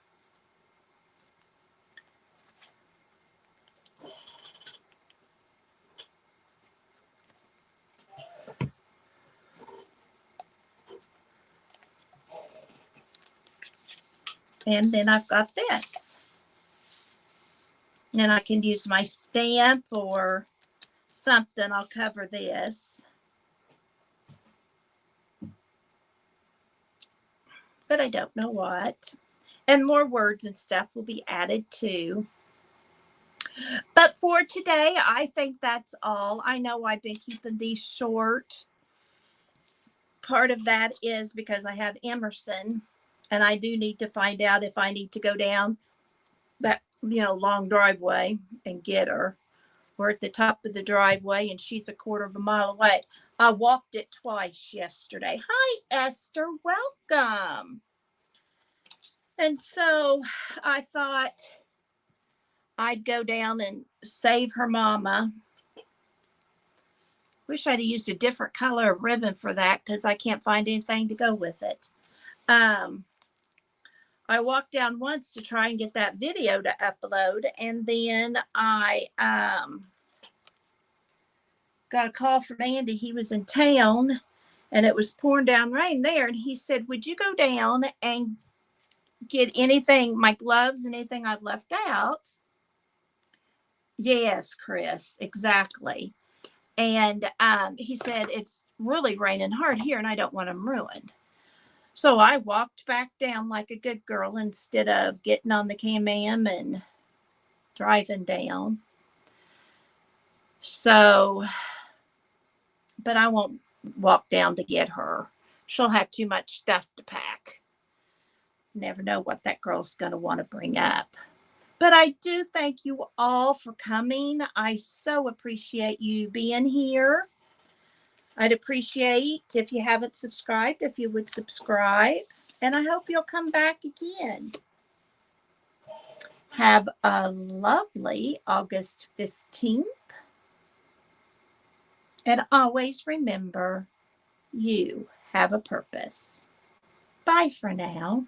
And then I've got this. And I can use my stamp or something. I'll cover this. But I don't know what. And more words and stuff will be added too. But for today, I think that's all. I know I've been keeping these short. Part of that is because I have Emerson. And I do need to find out if I need to go down that, you know, long driveway and get her. We're at the top of the driveway and she's a quarter of a mile away. I walked it twice yesterday. Hi, Esther. Welcome. And so I thought I'd go down and save her mama. Wish I'd used a different color of ribbon for that because I can't find anything to go with it. I walked down once to try and get that video to upload, and then I got a call from Andy. He was in town, and it was pouring down rain there, and he said, would you go down and get anything, my gloves, anything I've left out, Yes, Chris, exactly. And he said, it's really raining hard here and I don't want them ruined. So I walked back down like a good girl instead of getting on the Can-Am and driving down. So, but I won't walk down to get her. She'll have too much stuff to pack. Never know what that girl's going to want to bring up. But I do thank you all for coming. I so appreciate you being here. I'd appreciate if you haven't subscribed, if you would subscribe. And I hope you'll come back again. Have a lovely August 15th. And always remember, you have a purpose. Bye for now.